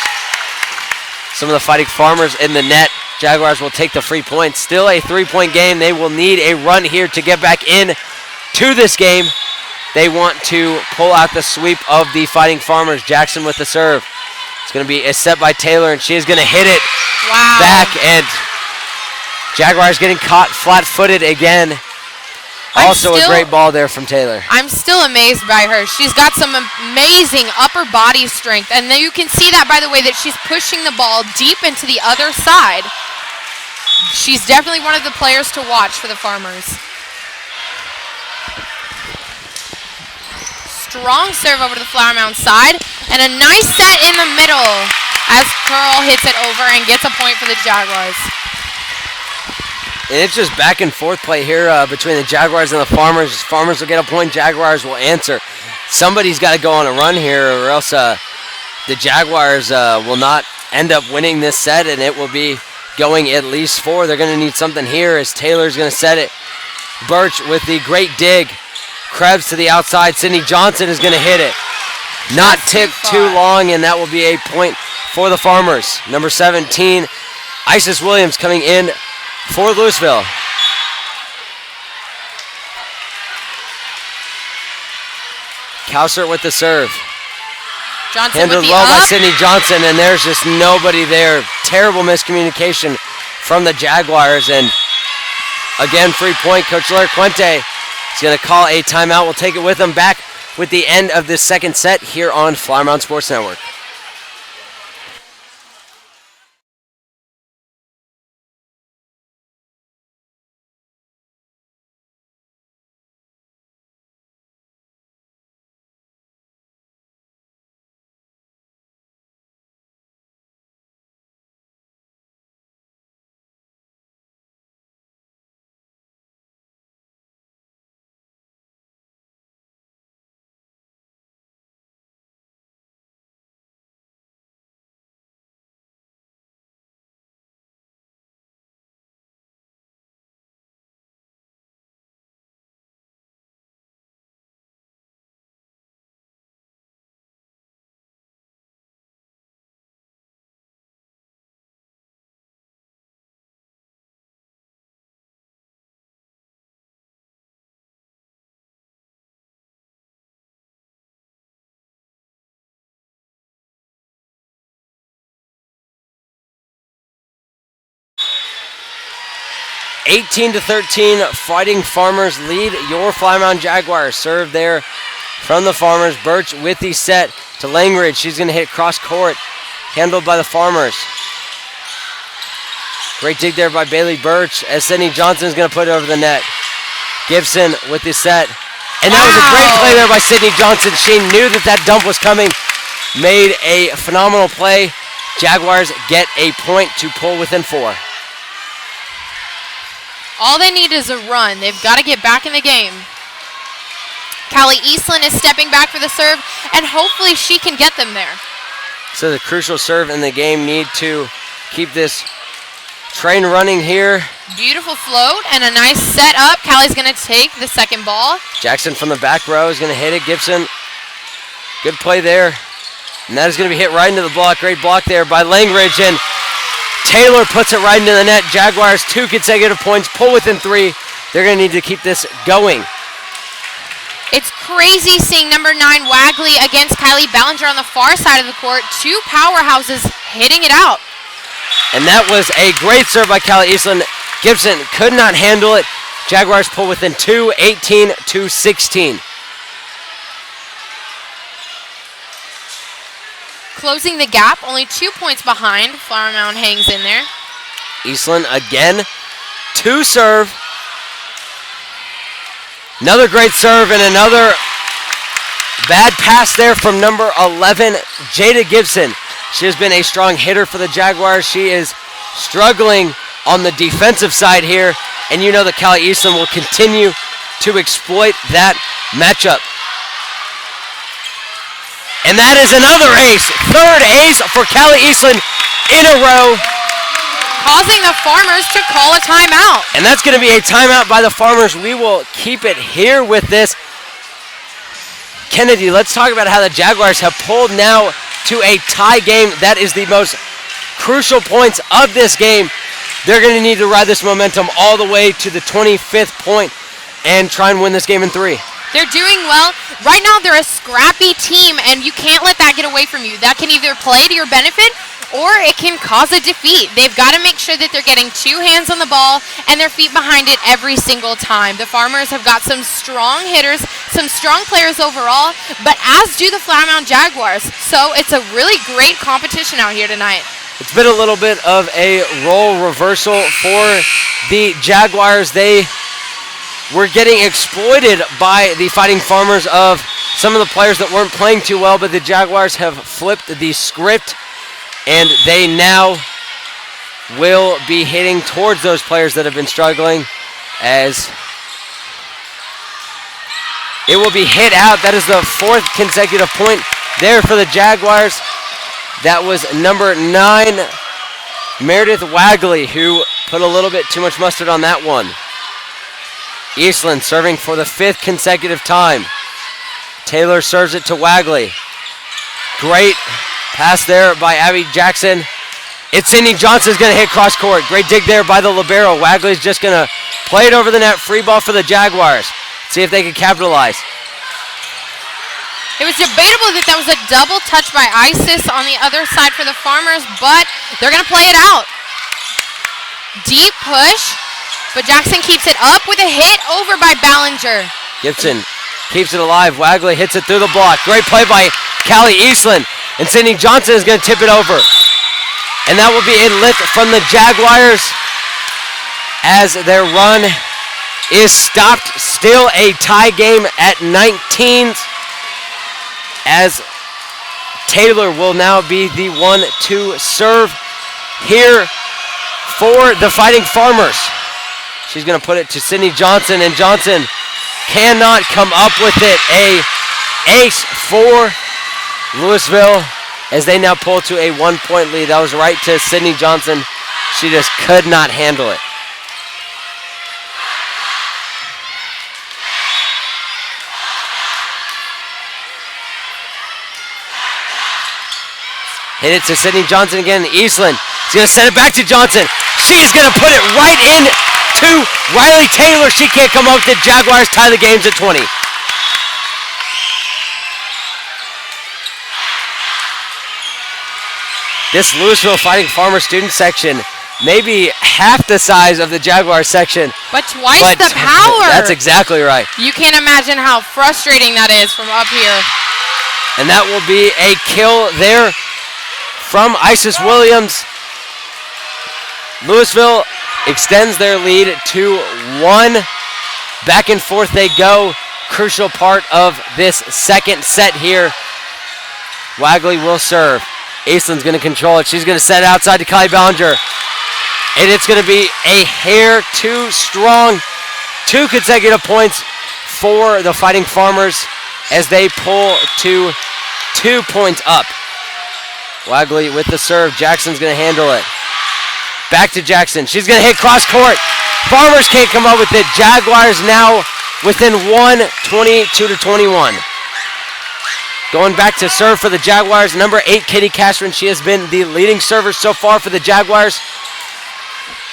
Some of the Fighting Farmers in the net. Jaguars will take the free point. Still a 3-point game. They will need a run here to get back in to this game. They want to pull out the sweep of the Fighting Farmers. Jackson with the serve. It's going to be a set by Taylor, and she is going to hit it back, and Jaguars getting caught flat-footed again. Also a great ball there from Taylor. I'm still amazed by her. She's got some amazing upper body strength, and then you can see that by the way that she's pushing the ball deep into the other side. She's definitely one of the players to watch for the Farmers. Strong serve over to the Flower Mound side, and a nice set in the middle as Curl hits it over and gets a point for the Jaguars. And it's just back and forth play here between the Jaguars and the Farmers. Farmers will get a point, Jaguars will answer. Somebody's got to go on a run here, or else the Jaguars will not end up winning this set, and it will be going at least 4. They're going to need something here as Taylor's going to set it. Birch with the great dig. Krebs to the outside. Sydney Johnson is going to hit it. Not tipped too long, and that will be a point for the Farmers. Number 17, Isis Williams coming in for Louisville. Cowsert with the serve. Johnson handled well by Sydney Johnson, and there's just nobody there. Terrible miscommunication from the Jaguars, and again, free point. Coach Larry Quente is going to call a timeout. We'll take it with him back with the end of this second set here on Flower Mound Sports Network. 18-13, Fighting Farmers lead your Fly Mound Jaguars. Serve there from the Farmers. Birch with the set to Langridge. She's going to hit cross court, handled by the Farmers. Great dig there by Bailey Birch as Sydney Johnson is going to put it over the net. Gibson with the set. And that was a great play there by Sydney Johnson. She knew that that dump was coming. Made a phenomenal play. Jaguars get a point to pull within 4. All they need is a run. They've got to get back in the game. Callie Eastland is stepping back for the serve, and hopefully she can get them there. So the crucial serve in the game, need to keep this train running here. Beautiful float and a nice set up. Callie's going to take the second ball. Jackson from the back row is going to hit it. Gibson, good play there. And that is going to be hit right into the block. Great block there by Langridge, and Taylor puts it right into the net. Jaguars 2 consecutive points, pull within 3. They're going to need to keep this going. It's crazy seeing number 9 Wagley against Kylie Ballinger on the far side of the court. 2 powerhouses hitting it out. And that was a great serve by Callie Eastland. Gibson could not handle it. Jaguars pull within 2, 18-16. Closing the gap, only 2 points behind. Flower Mound hangs in there. Eastland again, 2 serve. Another great serve and another bad pass there from number 11, Jada Gibson. She has been a strong hitter for the Jaguars. She is struggling on the defensive side here, and you know that Callie Eastland will continue to exploit that matchup. And that is another ace. 3rd ace for Callie Eastland in a row. Causing the Farmers to call a timeout. And that's going to be a timeout by the Farmers. We will keep it here with this. Kennedy, let's talk about how the Jaguars have pulled now to a tie game. That is the most crucial points of this game. They're going to need to ride this momentum all the way to the 25th point and try and win this game in 3. They're doing well. Right now, they're a scrappy team, and you can't let that get away from you. That can either play to your benefit, or it can cause a defeat. They've got to make sure that they're getting 2 hands on the ball and their feet behind it every single time. The Farmers have got some strong hitters, some strong players overall, but as do the Flower Mound Jaguars. So it's a really great competition out here tonight. It's been a little bit of a role reversal for the Jaguars. They were getting exploited by the Fighting Farmers of some of the players that weren't playing too well, but the Jaguars have flipped the script, and they now will be hitting towards those players that have been struggling, as it will be hit out. That is the 4th consecutive point there for the Jaguars. That was number 9, Meredith Wagley, who put a little bit too much mustard on that one. Eastland serving for the 5th consecutive time. Taylor serves it to Wagley. Great pass there by Abby Jackson. It's Sydney Johnson's going to hit cross court. Great dig there by the libero. Wagley's just going to play it over the net. Free ball for the Jaguars. See if they can capitalize. It was debatable that was a double touch by Isis on the other side for the Farmers, but they're going to play it out. Deep push. But Jackson keeps it up with a hit over by Ballinger. Gibson keeps it alive. Wagley hits it through the block. Great play by Callie Eastland. And Sydney Johnson is going to tip it over. And that will be a lift from the Jaguars as their run is stopped. Still a tie game at 19. As Taylor will now be the one to serve here for the Fighting Farmers. She's going to put it to Sydney Johnson, and Johnson cannot come up with it. A ace for Louisville as they now pull to a 1-point lead. That was right to Sydney Johnson. She just could not handle it. Hit it to Sydney Johnson again. Eastland is going to send it back to Johnson. She's going to put it right in to Riley Taylor. She can't come up with it. Jaguars tie the games at 20. This Louisville Fighting Farmers student section maybe half the size of the Jaguar section. But twice But the power. that's exactly right. You can't imagine how frustrating that is from up here. And that will be a kill there from Isis Williams. Louisville extends their lead to 1. Back and forth they go. Crucial part of this second set here. Wagley will serve. Aisling's going to control it. She's going to set it outside to Kylie Ballinger. And it's going to be a hair too strong. 2 consecutive points for the Fighting Farmers as they pull to 2 points up. Wagley with the serve. Jackson's going to handle it. Back to Jackson. She's going to hit cross court. Farmers can't come up with it. Jaguars now within 1, 22-21. Going back to serve for the Jaguars, number 8, Katie Castron. She has been the leading server so far for the Jaguars.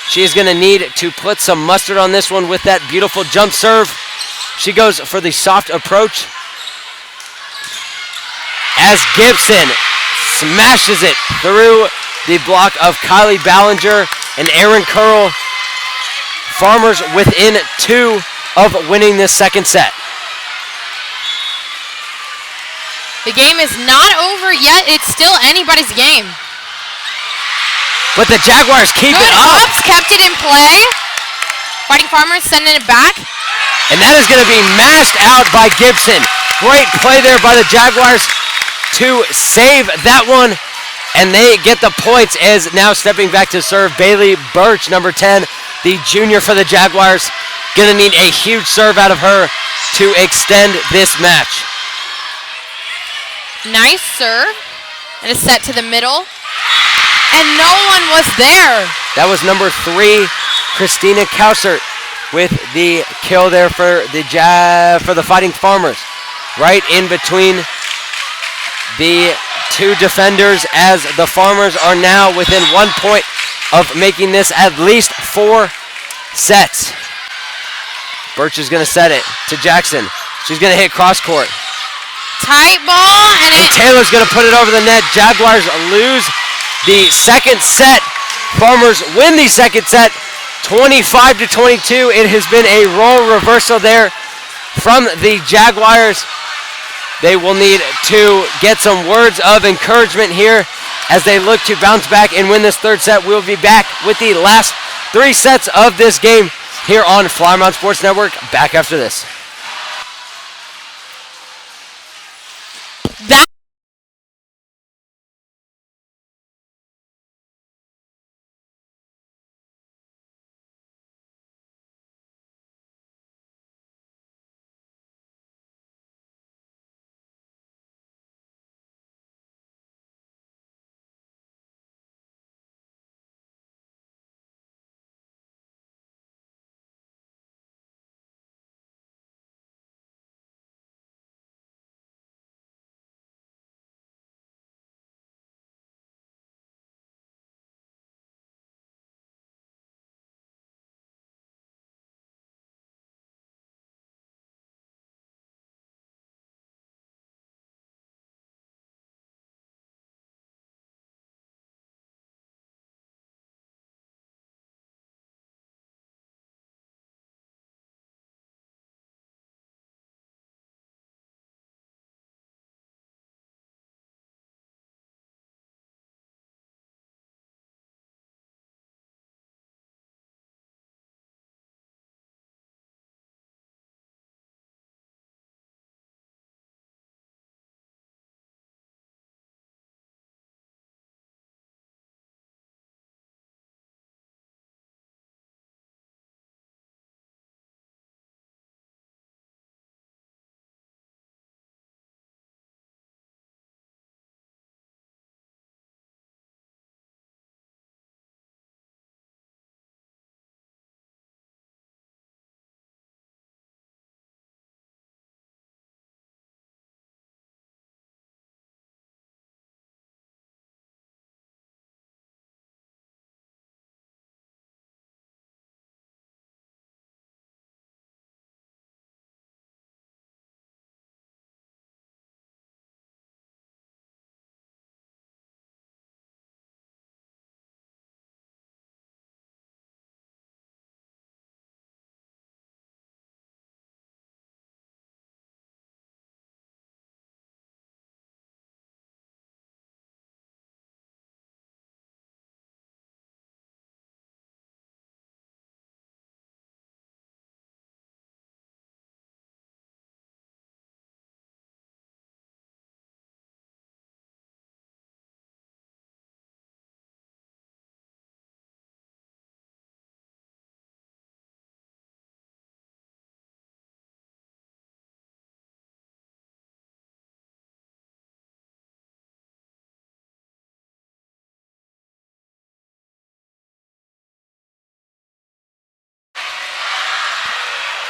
She is going to need to put some mustard on this one with that beautiful jump serve. She goes for the soft approach. As Gibson smashes it through the block of Kylie Ballinger and Aaron Curl. Farmers within 2 of winning this second set. The game is not over yet. It's still anybody's game. But the Jaguars keep it up. Ups kept it in play. Fighting Farmers sending it back. And that is going to be mashed out by Gibson. Great play there by the Jaguars to save that one. And they get the points as now stepping back to serve Bailey Birch, number 10, the junior for the Jaguars. Going to need a huge serve out of her to extend this match. Nice serve. And a set to the middle. And no one was there. That was number 3, Christina Kausert, with the kill there for the Fighting Farmers. Right in between the 2 defenders as the Farmers are now within 1 point of making this at least 4 sets. Birch is going to set it to Jackson. She's going to hit cross court. Tight ball. And Taylor's going to put it over the net. Jaguars lose the second set. Farmers win the second set 25-22. It has been a role reversal there from the Jaguars. They will need to get some words of encouragement here as they look to bounce back and win this third set. We'll be back with the last 3 sets of this game here on Flyer Mound Sports Network. Back after this. That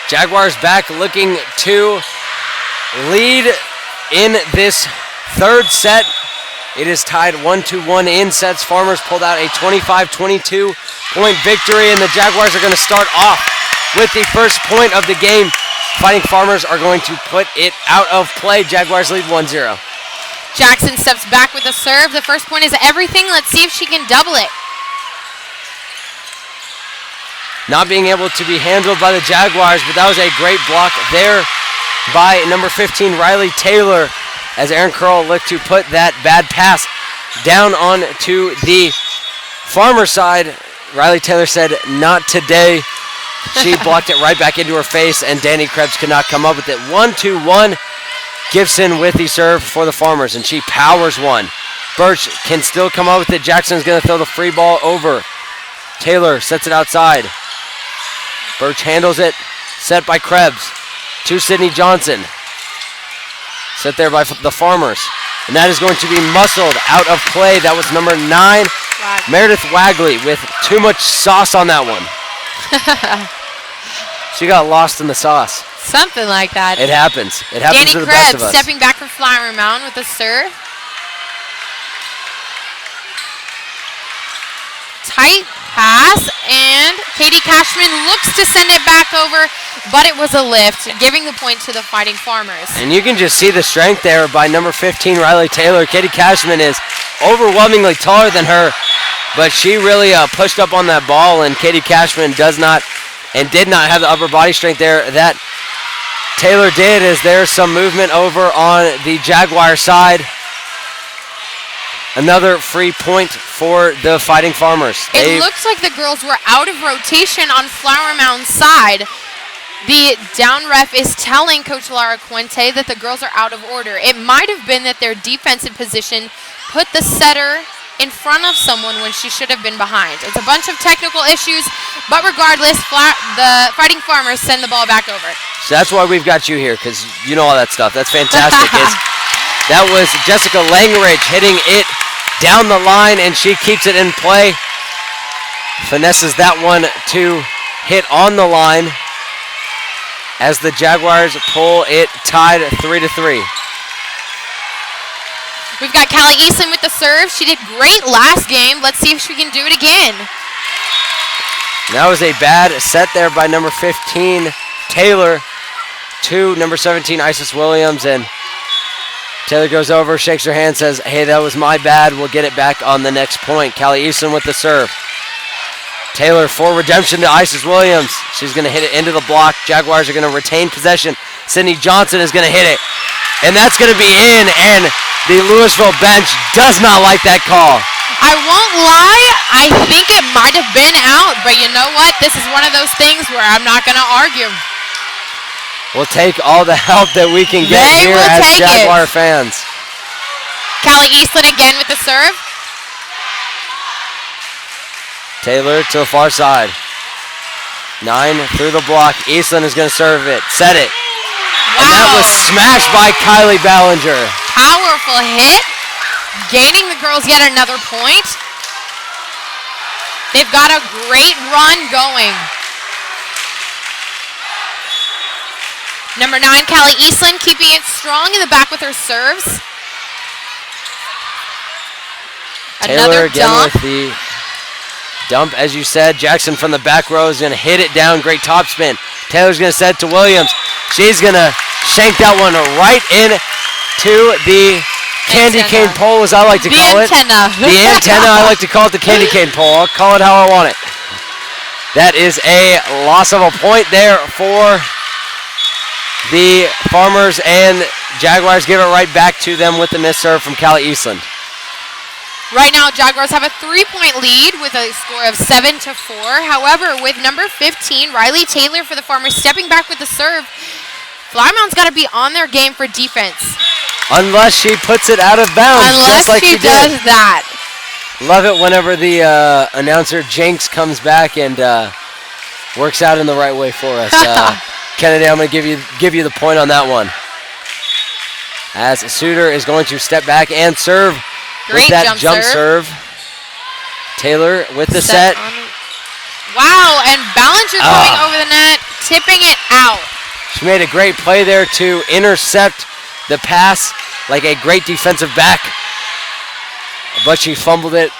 Jaguars back looking to lead in this third set. It is tied 1-1 in sets. Farmers pulled out a 25-22 point victory, and the Jaguars are going to start off with the first point of the game. Fighting Farmers are going to put it out of play. Jaguars lead 1-0. Jackson steps back with a serve. The first point is everything. Let's see if she can double it. Not being able to be handled by the Jaguars, but that was a great block there by number 15, Riley Taylor, as Aaron Curl looked to put that bad pass down on to the Farmer side. Riley Taylor said, "Not today." She blocked it right back into her face, and Danny Krebs could not come up with it. 1-1. Gibson with the serve for the Farmers, and she powers one. Birch can still come up with it. Jackson's going to throw the free ball over. Taylor sets it outside. Birch handles it. Set by Krebs to Sydney Johnson. Set there by the Farmers. And that is going to be muscled out of play. That was number 9, Meredith Wagley, with too much sauce on that one. She got lost in the sauce. Something like that. It happens. It happens to the Krebs best of us. stepping back for Flower Mound with a serve. Tight pass, and Katie Cashman looks to send it back over, but it was a lift, giving the point to the Fighting Farmers. And you can just see the strength there by number 15, Riley Taylor. Katie Cashman is overwhelmingly taller than her, but she really pushed up on that ball, and Katie Cashman does not and did not have the upper body strength there that Taylor did, as there's some movement over on the Jaguar side. Another free point for the Fighting Farmers. It looks like the girls were out of rotation on Flower Mound's side. The down ref is telling Coach Lara Quinte that the girls are out of order. It might have been that their defensive position put the setter in front of someone when she should have been behind. It's a bunch of technical issues, but regardless, the Fighting Farmers send the ball back over. So that's why we've got you here, because you know all that stuff. That's fantastic. That was Jessica Langridge hitting it down the line, and she keeps it in play. Finesses that one to hit on the line as the Jaguars pull it tied 3-3. We've got Callie Easton with the serve. She did great last game. Let's see if she can do it again. That was a bad set there by number 15, Taylor, to number 17, Isis Williams, and Taylor goes over, shakes her hand, says, "Hey, that was my bad. We'll get it back on the next point." Callie Easton with the serve. Taylor for redemption to Isis Williams. She's going to hit it into the block. Jaguars are going to retain possession. Sydney Johnson is going to hit it, and that's going to be in, and the Louisville bench does not like that call. I won't lie, I think it might have been out, but you know what? This is one of those things where I'm not going to argue. We'll take all the help that we can get here as Jaguar fans. Callie Eastland again with the serve. Taylor to the far side. 9 through the block. Eastland is going to serve it. Set it. Wow. And that was smashed by Kylie Ballinger. Powerful hit. Gaining the girls yet another point. They've got a great run going. Number 9, Callie Eastland, keeping it strong in the back with her serves. Taylor again with the dump, as you said. Jackson from the back row is going to hit it down. Great topspin. Taylor's going to set it to Williams. She's going to shank that one right in to the candy cane pole, as I like to call it. The antenna. I like to call it the candy cane pole. I'll call it how I want it. That is a loss of a point there for the Farmers, and Jaguars give it right back to them with the missed serve from Callie Eastland. Right now, Jaguars have a 3-point lead with a score of 7-4. However, with number 15, Riley Taylor for the Farmers, stepping back with the serve, Flower Mound's got to be on their game for defense. Unless she puts it out of bounds, just like she does did. that. Love it whenever the announcer Jinx comes back and works out in the right way for us. Kennedy, I'm going to give you the point on that one. As Suter is going to step back and serve. Great with that jump serve. Taylor with the set. Wow, and Ballinger going over the net. tipping it out. She made a great play there to intercept the pass like a great defensive back. But she fumbled it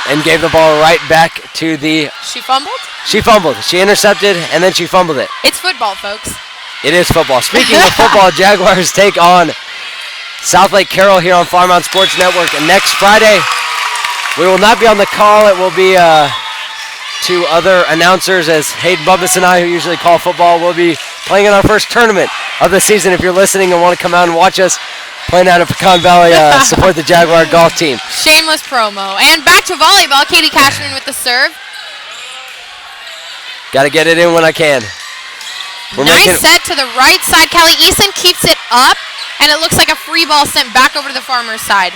and gave the ball right back to the... She fumbled? She fumbled. She intercepted, and then she fumbled it. It's football, folks. It is football. Speaking of football, Jaguars take on South Lake Carroll here on Flower Mound Sports Network. And next Friday, we will not be on the call. It will be two other announcers, as Hayden Bubas and I, who usually call football, will be playing in our first tournament of the season. If you're listening and want to come out and watch us playing out of Pecan Valley, support the Jaguar golf team. Shameless promo. And back to volleyball. Katie Cashman with the serve. Got to get it in when I can. Nice set to the right side. Callie Eason keeps it up, and it looks like a free ball sent back over to the Farmers side.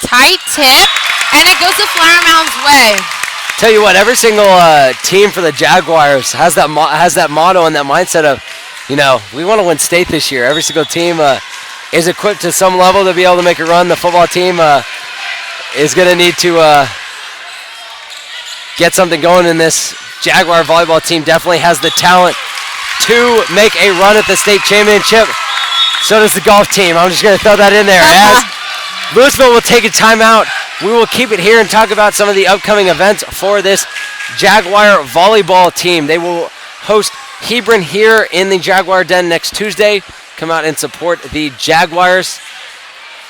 Tight tip, and it goes to Flower Mound's way. Tell you what, every single team for the Jaguars has that motto and that mindset of, we want to win state this year. Every single team is equipped to some level to be able to make a run. The football team is going to need to get something going in this. Jaguar volleyball team definitely has the talent to make a run at the state championship. So does the golf team. I'm just going to throw that in there. As Louisville will take a timeout, we will keep it here and talk about some of the upcoming events for this Jaguar volleyball team. They will host Hebron here in the Jaguar Den next Tuesday. Come out and support the Jaguars.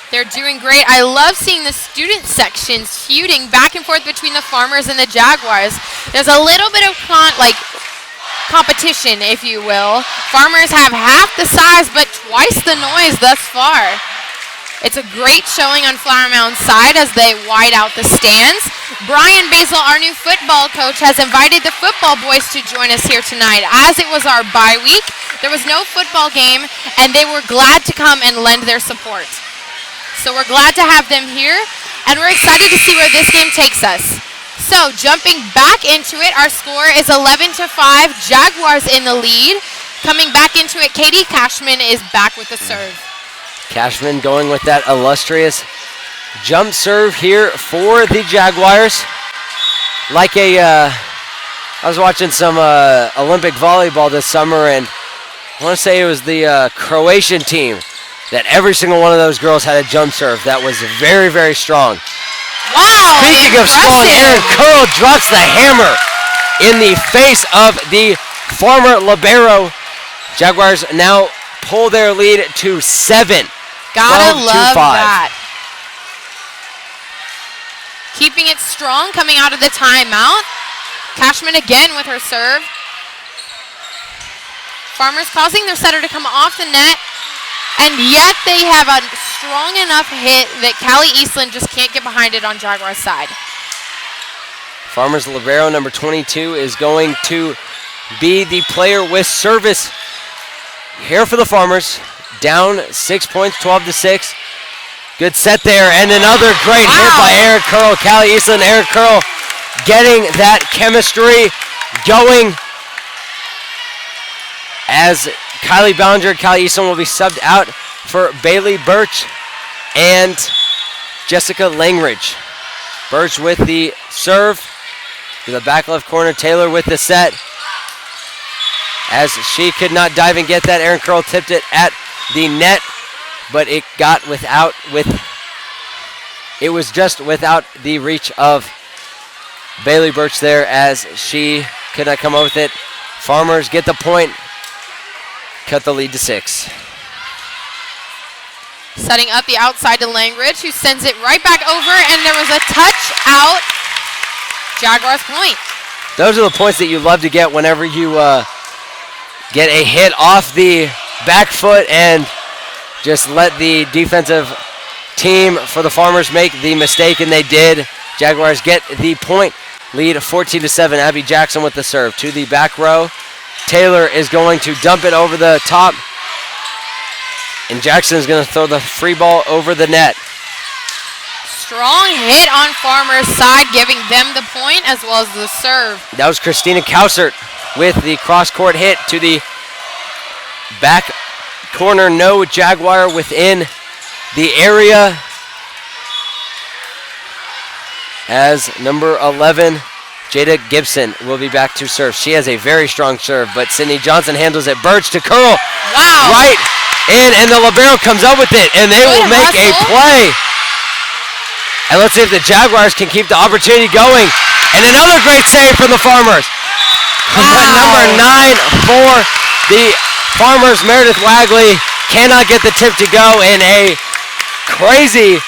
They're doing great. I love seeing the student sections feuding back and forth between the Farmers and the Jaguars. There's a little bit of competition, if you will. Farmers have half the size, but twice the noise thus far. It's a great showing on Flower Mound's side as they wide out the stands. Brian Basil, our new football coach, has invited the football boys to join us here tonight. As it was our bye week, there was no football game, and they were glad to come and lend their support. So we're glad to have them here, and we're excited to see where this game takes us. So jumping back into it, our score is 11-5, Jaguars in the lead. Coming back into it, Katie Cashman is back with the serve. Cashman going with that illustrious jump serve here for the Jaguars. I was watching some Olympic volleyball this summer, and I want to say it was the Croatian team that every single one of those girls had a jump serve that was very, very strong. Wow! Speaking of strong, Erin Curl drops the hammer in the face of the former libero. Jaguars now pull their lead to 7. Gotta love that. Keeping it strong, coming out of the timeout. Cashman again with her serve. Farmers causing their setter to come off the net. And yet they have a strong enough hit that Callie Eastland just can't get behind it on Jaguar's side. Farmers libero number 22 is going to be the player with service here for the Farmers. Down 6 points, 12-6. Good set there, and another great hit by Erin Curl. Callie Eastland, Erin Curl getting that chemistry going as Kylie Ballinger, Callie Eastland will be subbed out for Bailey Birch and Jessica Langridge. Birch with the serve to the back left corner. Taylor with the set. As she could not dive and get that, Erin Curl tipped it at the net, but it was just without the reach of Bailey Birch there, as she could not come up with it. Farmers get the point, cut the lead to 6. Setting up the outside to Langridge, who sends it right back over, and there was a touch out. Jaguars point. Those are the points that you love to get whenever you get a hit off the back foot and just let the defensive team for the Farmers make the mistake, and they did. Jaguars get the point, lead 14-7. Abby Jackson with the serve to the back row. Taylor is going to dump it over the top, and Jackson is going to throw the free ball over the net. Strong hit on Farmer's side, giving them the point as well as the serve. That was Christina Kausert with the cross-court hit to the back corner. No Jaguar within the area, as number 11, Jada Gibson will be back to serve. She has a very strong serve, but Sydney Johnson handles it. Birch to curl. Wow. Right in, and the libero comes up with it, and they will make a play. And let's see if the Jaguars can keep the opportunity going. And another great save from the Farmers. Wow. Number 9 for the Farmers, Meredith Wagley, cannot get the tip to go, and a crazy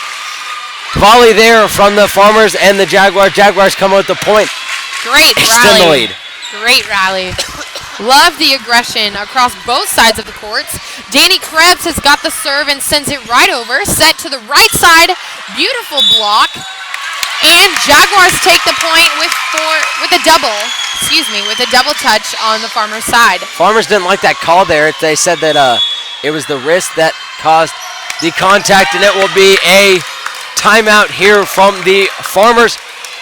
volley there from the Farmers and the Jaguars. Jaguars come out with the point. Great Extend the rally. lead. Great rally. Love the aggression across both sides of the courts. Danny Krebs has got the serve and sends it right over. Set to the right side. Beautiful block. And Jaguars take the point with a double touch on the Farmers side. Farmers didn't like that call there. They said that it was the wrist that caused the contact, and it will be a timeout here from the Farmers.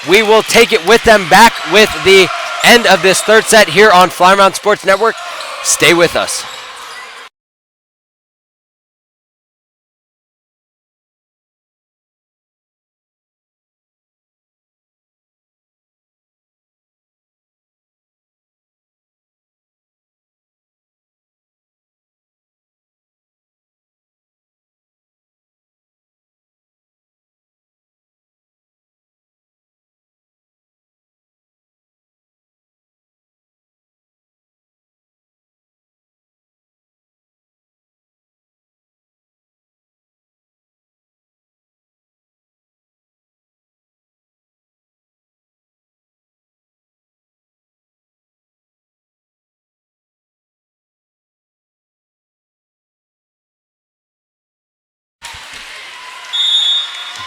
We will take it with them back with the end of this third set here on Flyer Mound Sports Network. Stay with us.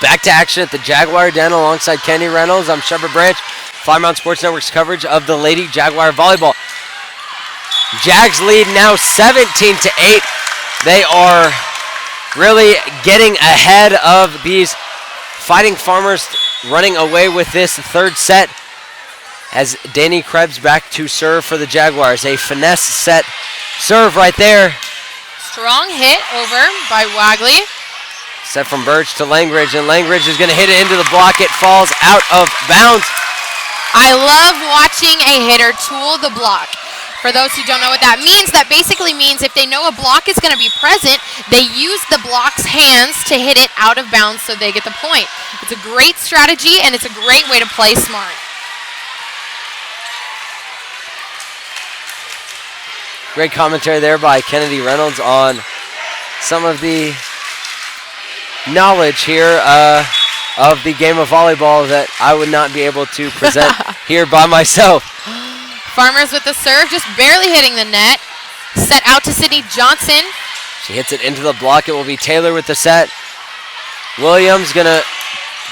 Back to action at the Jaguar Den alongside Kenny Reynolds. I'm Shepard Branch, Flyer Mound Sports Network's coverage of the Lady Jaguar Volleyball. Jags lead now 17-8. They are really getting ahead of these Fighting Farmers, running away with this third set as Danny Krebs back to serve for the Jaguars. A finesse set serve right there. Strong hit over by Wagley. Set from Birch to Langridge, and Langridge is going to hit it into the block. It falls out of bounds. I love watching a hitter tool the block. For those who don't know what that basically means if they know a block is going to be present, they use the block's hands to hit it out of bounds so they get the point. It's a great strategy, and it's a great way to play smart. Great commentary there by Kennedy Reynolds on some of the knowledge here of the game of volleyball that I would not be able to present here by myself. Farmers with the serve, just barely hitting the net. Set out to Sydney Johnson. She hits it into the block. It will be Taylor with the set. Williams going to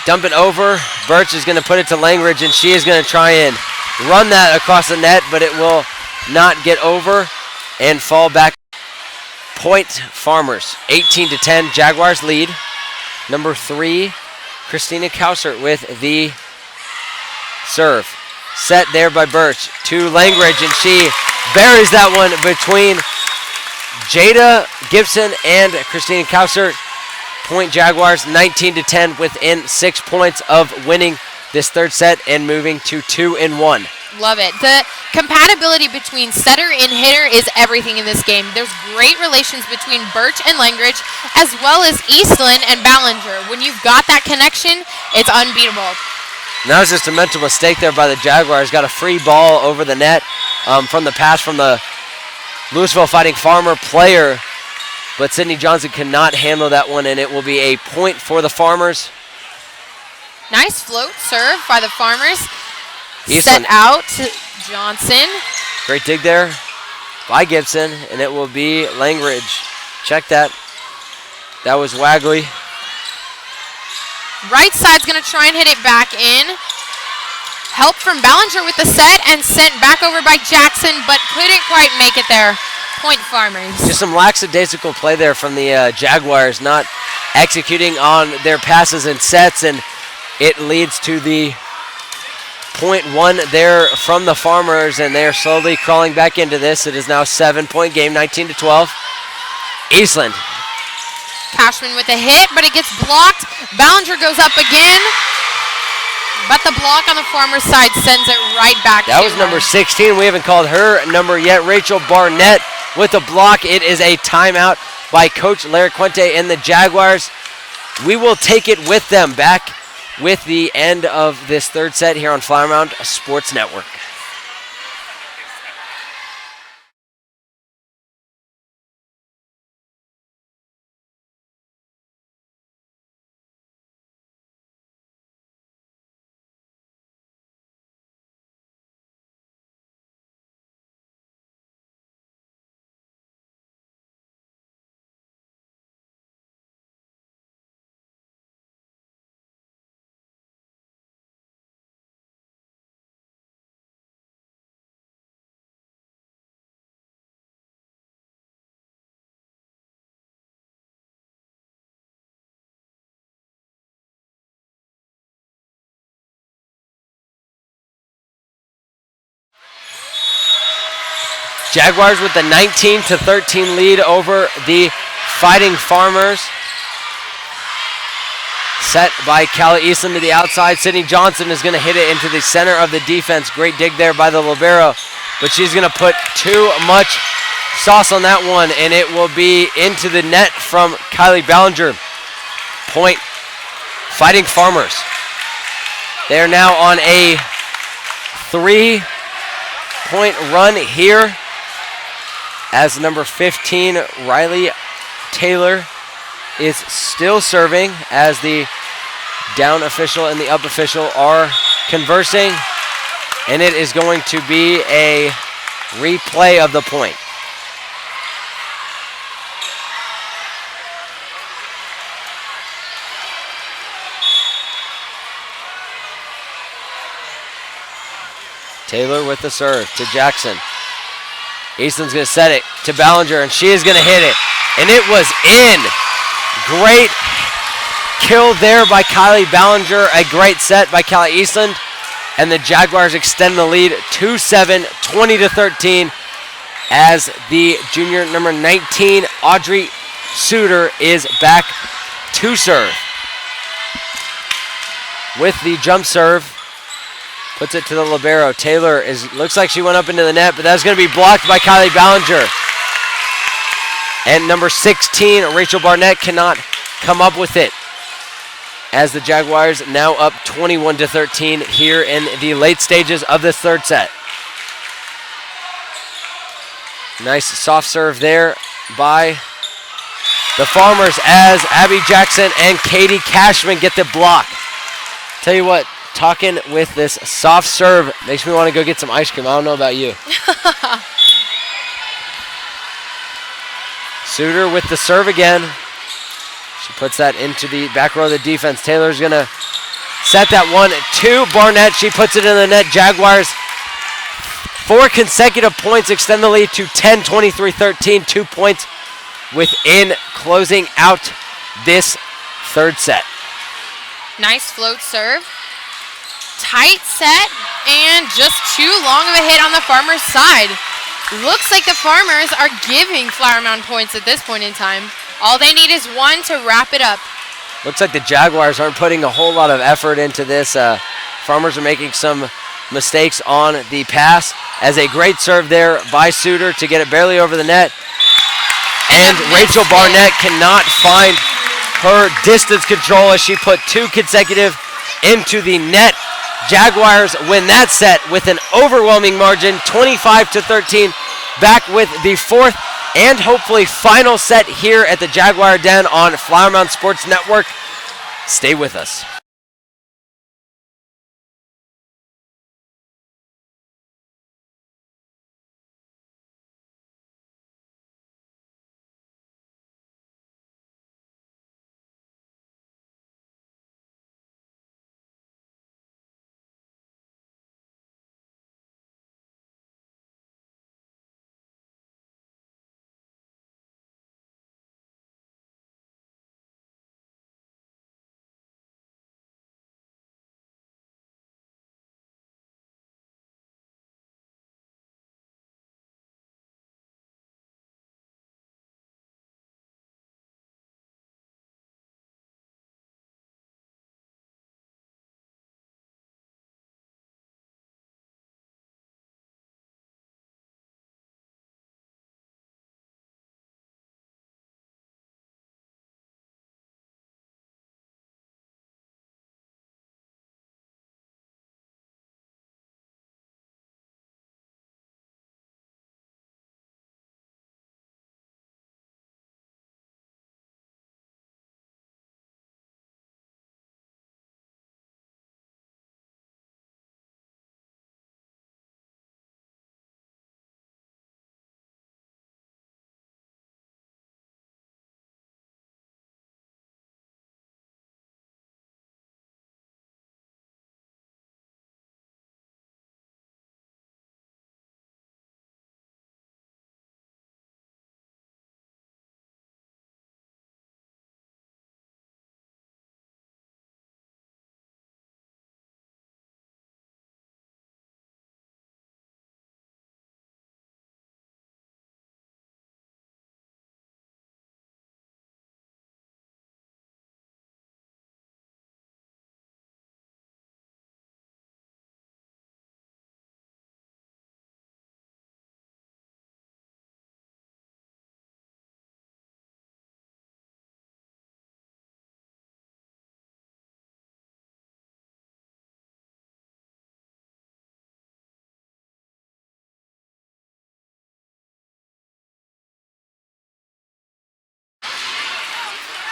dump it over. Birch is going to put it to Langridge, and she is going to try and run that across the net, but it will not get over and fall back. Point Farmers, 18-10. Jaguars lead. Number 3, Christina Kausert with the serve. Set there by Birch to Langridge, and she buries that one between Jada Gibson and Christina Kausert. Point Jaguars, 19-10, within 6 points of winning this third set and moving to 2-1. Love it. The compatibility between setter and hitter is everything in this game. There's great relations between Birch and Langridge, as well as Eastland and Ballinger. When you've got that connection, it's unbeatable. That was just a mental mistake there by the Jaguars. Got a free ball over the net from the pass from the Louisville Fighting Farmer player, but Sydney Johnson cannot handle that one, and it will be a point for the Farmers. Nice float serve by the Farmers. Eastland. Set out to Johnson. Great dig there by Gibson, and it will be Langridge. Check that. That was Wagley. Right side's going to try and hit it back in. Help from Ballinger with the set and sent back over by Jackson, but couldn't quite make it there. Point Farmers. Just some lackadaisical play there from the Jaguars, not executing on their passes and sets, and it leads to the .1 there from the Farmers, and they're slowly crawling back into this. It is now a 7-point game, 19-12. Eastland. Cashman with a hit, but it gets blocked. Ballinger goes up again. But the block on the Farmers side sends it right back That to was number her. 16. We haven't called her number yet. Rachel Barnett with the block. It is a timeout by Coach Larry Quente and the Jaguars. We will take it with them back with the end of this third set here on Flower Mound Sports Network. Jaguars with the 19-13 lead over the Fighting Farmers. Set by Callie Eastland to the outside. Sydney Johnson is going to hit it into the center of the defense. Great dig there by the libero, but she's going to put too much sauce on that one, and it will be into the net from Kylie Ballinger. Point, Fighting Farmers. They are now on a 3-point run here as number 15, Riley Taylor, is still serving as the down official and the up official are conversing, and it is going to be a replay of the point. Taylor with the serve to Jackson. Eastland's going to set it to Ballinger, and she is going to hit it. And it was in. Great kill there by Kylie Ballinger. A great set by Callie Eastland. And the Jaguars extend the lead 2-7, 20-13, as the junior number 19, Audrey Suter, is back to serve. With the jump serve. Puts it to the libero. Taylor looks like she went up into the net, but that's going to be blocked by Kylie Ballinger. And number 16, Rachel Barnett, cannot come up with it, as the Jaguars now up 21-13 here in the late stages of this third set. Nice soft serve there by the Farmers as Abby Jackson and Katie Cashman get the block. Tell you what, talking with this soft serve makes me want to go get some ice cream. I don't know about you. Suter with the serve again. She puts that into the back row of the defense. Taylor's going to set that one to Barnett. She puts it in the net. Jaguars, 4 consecutive points, extend the lead to 10, 23-13. 2 points within closing out this third set. Nice float serve. Tight set, and just too long of a hit on the Farmers' side. Looks like the Farmers are giving Flower Mound points at this point in time. All they need is one to wrap it up. Looks like the Jaguars aren't putting a whole lot of effort into this. Farmers are making some mistakes on the pass, as a great serve there by Suter to get it barely over the net. And Rachel Barnett cannot find her distance control as she put 2 consecutive into the net. Jaguars win that set with an overwhelming margin, 25-13. Back with the 4th and hopefully final set here at the Jaguar Den on Flower Mound Sports Network. Stay with us.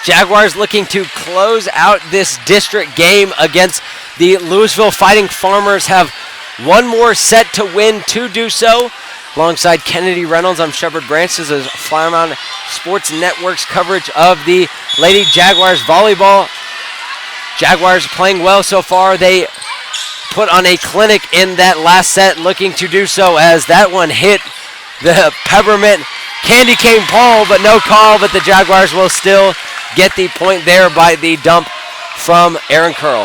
Jaguars looking to close out this district game against the Louisville Fighting Farmers. Have one more set to win to do so. Alongside Kennedy Reynolds, I'm Shepard Branch. This is Firemound Sports Network's coverage of the Lady Jaguars Volleyball. Jaguars playing well so far. They put on a clinic in that last set, looking to do so as that one hit the peppermint candy cane pole, but no call, but the Jaguars will still get the point there by the dump from Aaron Curl.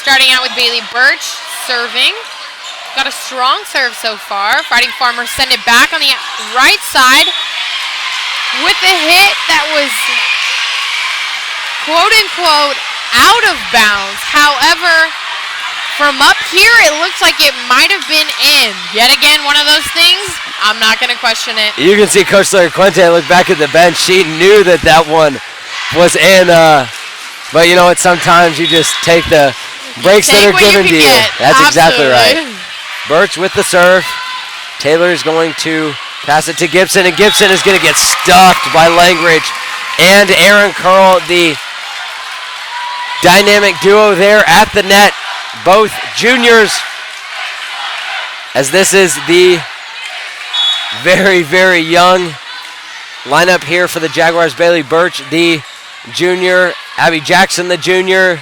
Starting out with Bailey Birch, serving. Got a strong serve so far. Fighting Farmers send it back on the right side with a hit that was quote-unquote out of bounds. However, from up here, it looks like it might have been in. Yet again, one of those things, I'm not going to question it. You can see Coach Larry Quinte look back at the bench. She knew that that one was in, but you know what? Sometimes you just take the breaks that are given to you. That's exactly right. Birch with the serve. Taylor is going to pass it to Gibson, and Gibson is going to get stuffed by Langridge and Aaron Curl, the dynamic duo there at the net. Both juniors, as this is the very, very young lineup here for the Jaguars. Bailey Birch, the junior. Abby Jackson, the junior.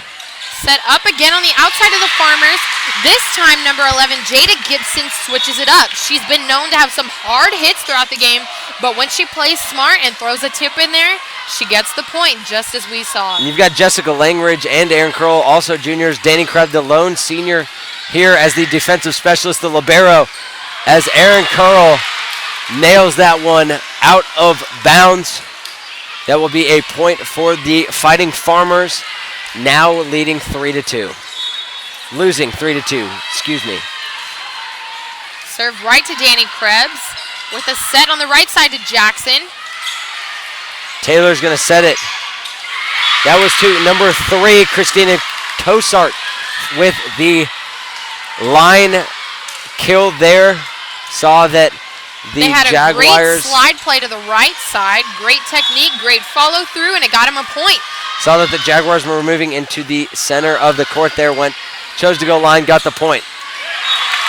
Set up again on the outside of the Farmers. This time, number 11, Jada Gibson switches it up. She's been known to have some hard hits throughout the game, but when she plays smart and throws a tip in there, she gets the point, just as we saw. And you've got Jessica Langridge and Aaron Curl, also juniors. Danny Krebs, the lone senior, here as the defensive specialist, the libero, as Aaron Curl nails that one out of bounds. That will be a point for the Fighting Farmers, now leading 3-2. Losing 3-2, excuse me. Serve right to Danny Krebs with a set on the right side to Jackson. Taylor's going to set it. That was to number 3, Christina Tosart, with the line killed there. Saw that the they had Jaguars. A great slide play to the right side. Great technique, great follow through, and it got him a point. Saw that the Jaguars were moving into the center of the court there. Chose to go line, got the point.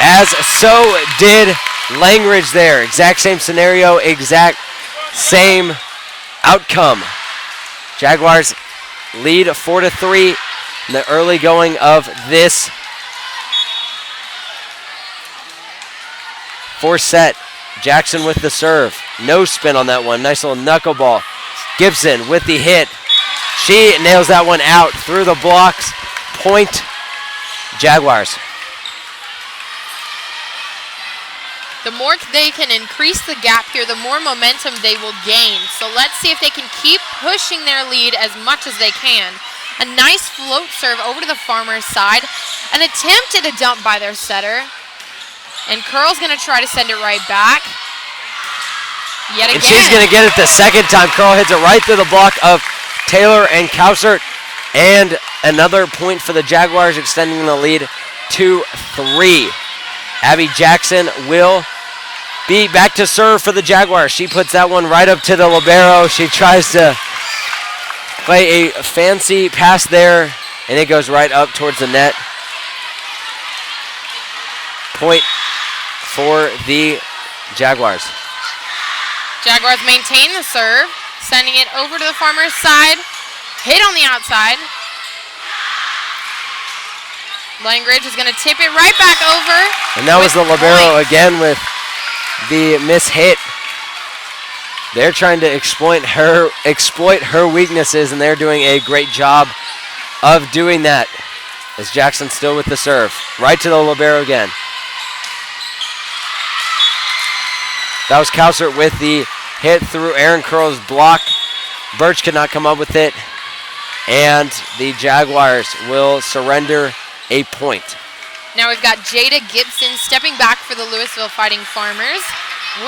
As so did Langridge there. Exact same scenario, exact same outcome. Jaguars lead 4-3 in the early going of this fourth set. Jackson with the serve. No spin on that one. Nice little knuckleball. Gibson with the hit. She nails that one out through the blocks. Point Jaguars. The more they can increase the gap here, the more momentum they will gain. So let's see if they can keep pushing their lead as much as they can. A nice float serve over to the Farmers side. An attempt at a dump by their setter. And Curl's going to try to send it right back. Yet again. And she's going to get it the second time. Curl hits it right through the block of Taylor and Kausert. And another point for the Jaguars, extending the lead to 3. Abby Jackson will be back to serve for the Jaguars. She puts that one right up to the libero. She tries to play a fancy pass there, and it goes right up towards the net. Point for the Jaguars. Jaguars maintain the serve, sending it over to the Farmers side. Hit on the outside. Langridge is going to tip it right back over. And that was the libero again with the miss hit. They're trying to exploit her weaknesses, and they're doing a great job of doing that. As Jackson still with the serve. Right to the libero again. That was Kausert with the hit through Aaron Curl's block. Birch could not come up with it. And the Jaguars will surrender a point. Now we've got Jada Gibson stepping back for the Louisville Fighting Farmers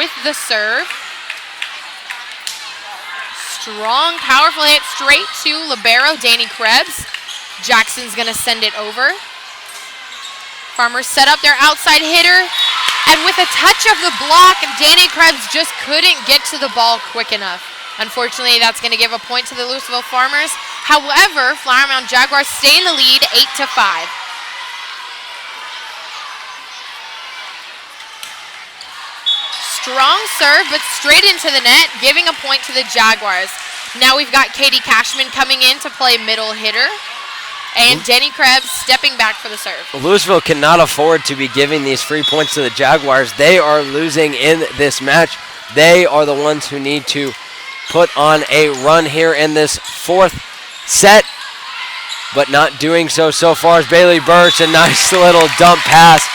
with the serve. Strong, powerful hit straight to libero Danny Krebs. Jackson's going to send it over. Farmers set up their outside hitter. And with a touch of the block, Danny Krebs just couldn't get to the ball quick enough. Unfortunately, that's going to give a point to the Louisville Farmers. However, Flower Mound Jaguars stay in the lead 8-5. Strong serve, but straight into the net, giving a point to the Jaguars. Now we've got Katie Cashman coming in to play middle hitter. And Jenny Krebs stepping back for the serve. Louisville cannot afford to be giving these free points to the Jaguars. They are losing in this match. They are the ones who need to put on a run here in this fourth set, but not doing so far as Bailey Birch. A nice little dump pass.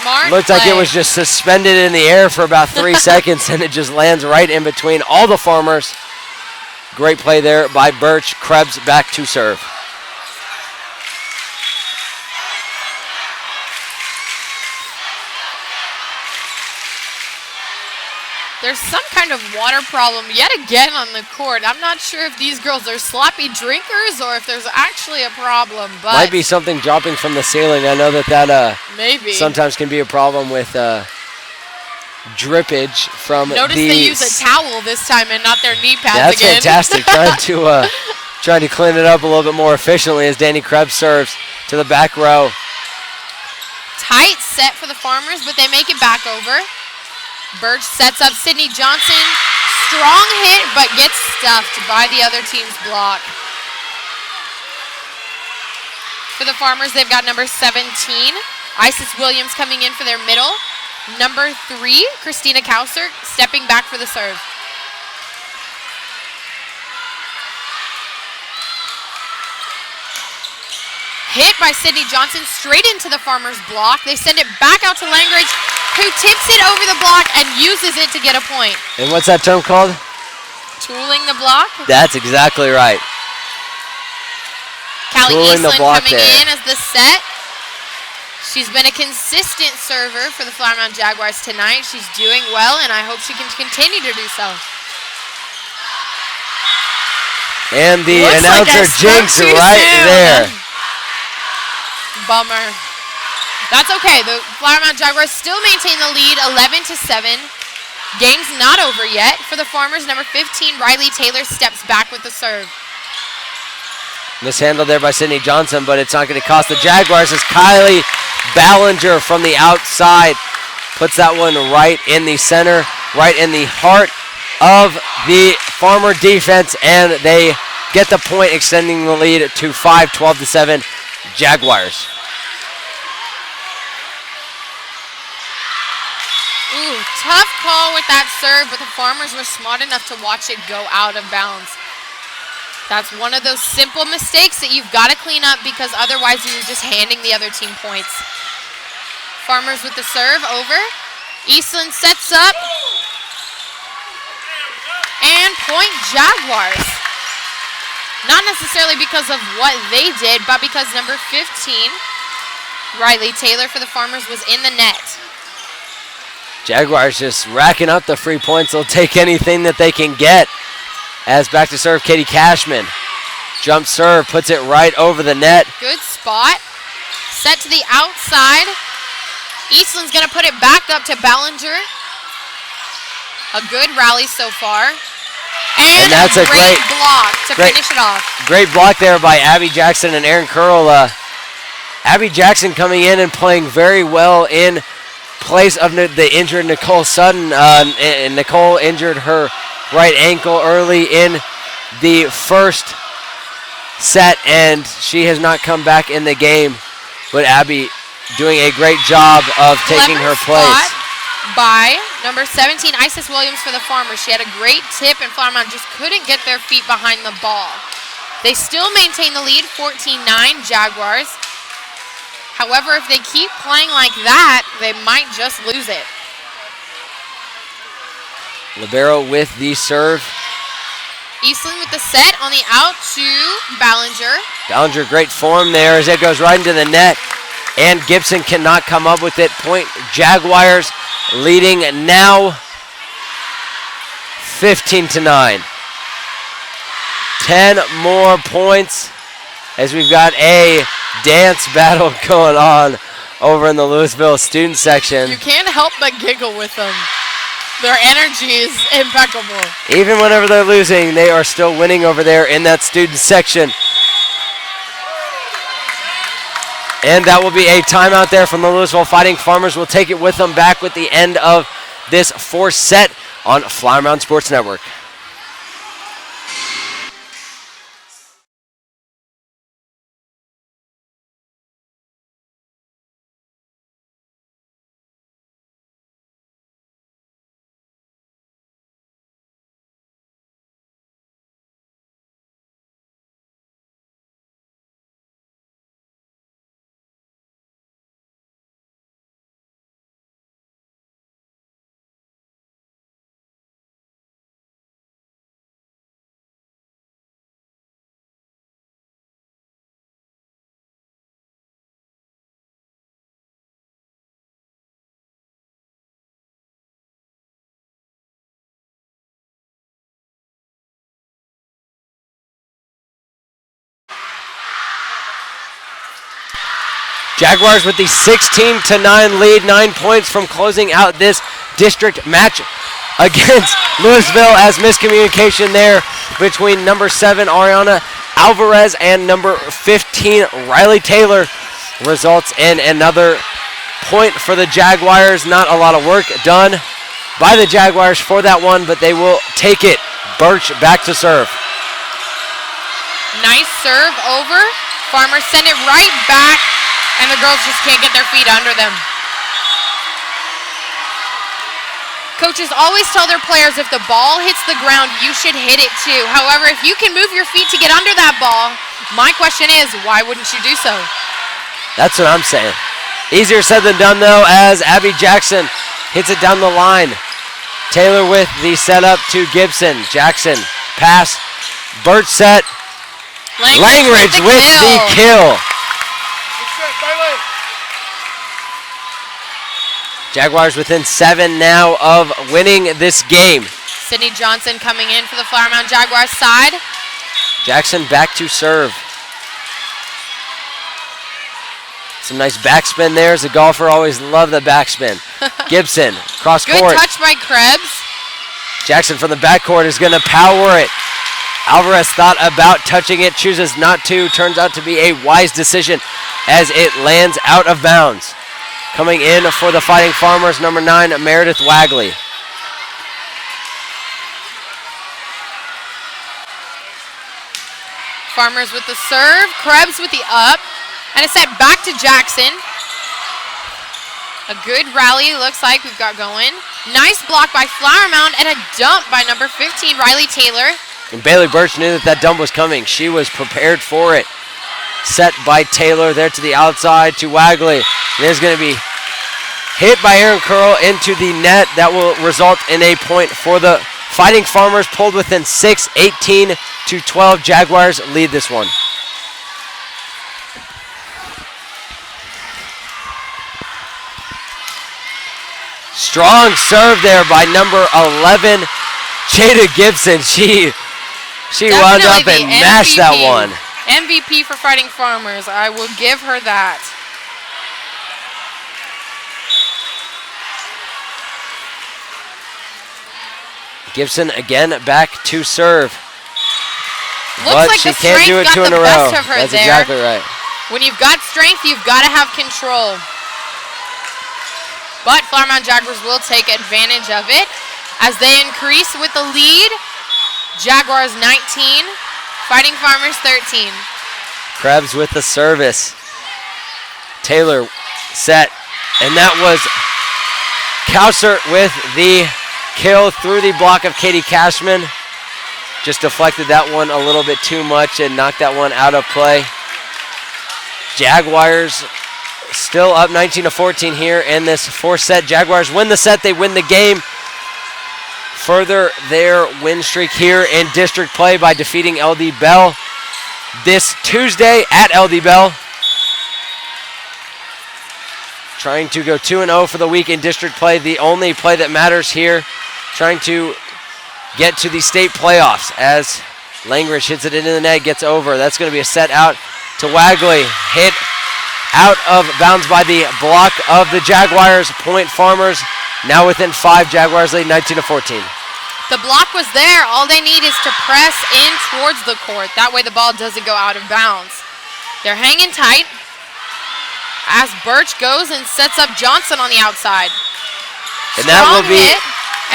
Smart Looked play. like it was just suspended in the air for about 3 seconds, and it just lands right in between all the Farmers. Great play there by Birch. Krebs back to serve. There's some kind of water problem yet again on the court. I'm not sure if these girls are sloppy drinkers or if there's actually a problem. But might be something dropping from the ceiling. I know that maybe sometimes can be a problem with drippage from Notice these. they use a towel this time and not their knee pads That's again. fantastic. Trying to clean it up a little bit more efficiently as Danny Krebs serves to the back row. Tight set for the Farmers, but they make it back over. Birch sets up Sydney Johnson. Strong hit, but gets stuffed by the other team's block. For the Farmers, they've got number 17, Isis Williams coming in for their middle. Number 3, Christina Kauser, stepping back for the serve. Hit by Sydney Johnson straight into the Farmers' block. They send it back out to Langridge, who tips it over the block and uses it to get a point. And what's that term called? Tooling the block. That's exactly right. Callie Tooling the Eastland block coming there. in as the set. She's been a consistent server for the Flower Mound Jaguars tonight. She's doing well, and I hope she can continue to do so. And the Looks announcer like I jinx spoke too right soon. there. Bummer. That's okay. The Flower Mound Jaguars still maintain the lead 11-7. Game's not over yet. For the Farmers, number 15, Riley Taylor steps back with the serve. Mishandled there by Sydney Johnson, but it's not going to cost the Jaguars as Kylie Ballinger from the outside puts that one right in the center, right in the heart of the Farmer defense, and they get the point, extending the lead to 5, 12-7 Jaguars. Ooh, tough call with that serve, but the Farmers were smart enough to watch it go out of bounds. That's one of those simple mistakes that you've got to clean up because otherwise you're just handing the other team points. Farmers with the serve over. Eastland sets up. And point Jaguars. Not necessarily because of what they did, but because number 15, Riley Taylor for the Farmers, was in the net. Jaguars just racking up the free points. They'll take anything that they can get. As back to serve, Katie Cashman. Jump serve, puts it right over the net. Good spot. Set to the outside. Eastland's going to put it back up to Ballinger. A good rally so far. And that's a great block to finish it off. Great block there by Abby Jackson and Erin Curl. Abby Jackson coming in and playing very well in place of the injured Nicole Sutton. And Nicole injured her right ankle early in the first set, and she has not come back in the game. But Abby doing a great job of taking her place. By number 17, Isis Williams for the Farmers. She had a great tip, and Flower Mound just couldn't get their feet behind the ball. They still maintain the lead, 14-9 Jaguars. However, if they keep playing like that, they might just lose it. Libero with the serve. Eastland with the set on the out to Ballinger. Ballinger, great form there as it goes right into the net. And Gibson cannot come up with it. Point Jaguars leading now 15-9. 10 more points as we've got a dance battle going on over in the Louisville student section. You can't help but giggle with them. Their energy is impeccable. Even whenever they're losing, they are still winning over there in that student section. And that will be a timeout there from the Louisville Fighting Farmers. We'll take it with them back with the end of this fourth set on Flower Mound Sports Network. Jaguars with the 16-9 lead, 9 points from closing out this district match against Louisville, as miscommunication there between number 7 Ariana Alvarez and number 15 Riley Taylor results in another point for the Jaguars. Not a lot of work done by the Jaguars for that one, but they will take it. Birch back to serve. Nice serve over. Farmers send it right back, and the girls just can't get their feet under them. Coaches always tell their players if the ball hits the ground, you should hit it too. However, if you can move your feet to get under that ball, my question is, why wouldn't you do so? That's what I'm saying. Easier said than done, though, as Abby Jackson hits it down the line. Taylor with the setup to Gibson. Jackson, pass, Birch set. Langridge with the kill. Jaguars within 7 now of winning this game. Sydney Johnson coming in for the Flower Mound Jaguars side. Jackson back to serve. Some nice backspin there. As a golfer, always love the backspin. Gibson, cross court. Good touch by Krebs. Jackson from the backcourt is going to power it. Alvarez thought about touching it, chooses not to. Turns out to be a wise decision as it lands out of bounds. Coming in for the Fighting Farmers, number 9, Meredith Wagley. Farmers with the serve, Krebs with the up, and it's set back to Jackson. A good rally looks like we've got going. Nice block by Flower Mound and a dump by number 15, Riley Taylor. And Bailey Birch knew that dump was coming. She was prepared for it. Set by Taylor there to the outside to Wagley. There's going to be hit by Aaron Curl into the net. That will result in a point for the Fighting Farmers, pulled within 6, 18-12. Jaguars lead this one. Strong serve there by number 11, Jada Gibson. She wound up and mashed that one. MVP for Fighting Farmers. I will give her that. Gibson again back to serve. Looks but like she the can't do it strength two got in the a row. best of her That's there. exactly right. When you've got strength, you've got to have control. But Flower Mound Jaguars will take advantage of it as they increase with the lead. Jaguars 19, Fighting Farmers 13. Krebs with the service. Taylor set, and that was Kausert with the kill through the block of Katie Cashman. Just deflected that one a little bit too much and knocked that one out of play. Jaguars still up 19-14 here in this fourth set. Jaguars win the set, they win the game. Further their win streak here in district play by defeating LD Bell this Tuesday at LD Bell. Trying to go 2-0 for the week in district play, the only play that matters here. Trying to get to the state playoffs as Langridge hits it into the net, gets over. That's going to be a set out to Wagley. Hit out of bounds by the block of the Jaguars. Point Farmers Now within 5, Jaguars lead 19-14. The block was there. All they need is to press in towards the court. That way the ball doesn't go out of bounds. They're hanging tight as Birch goes and sets up Johnson on the outside. And that will be hit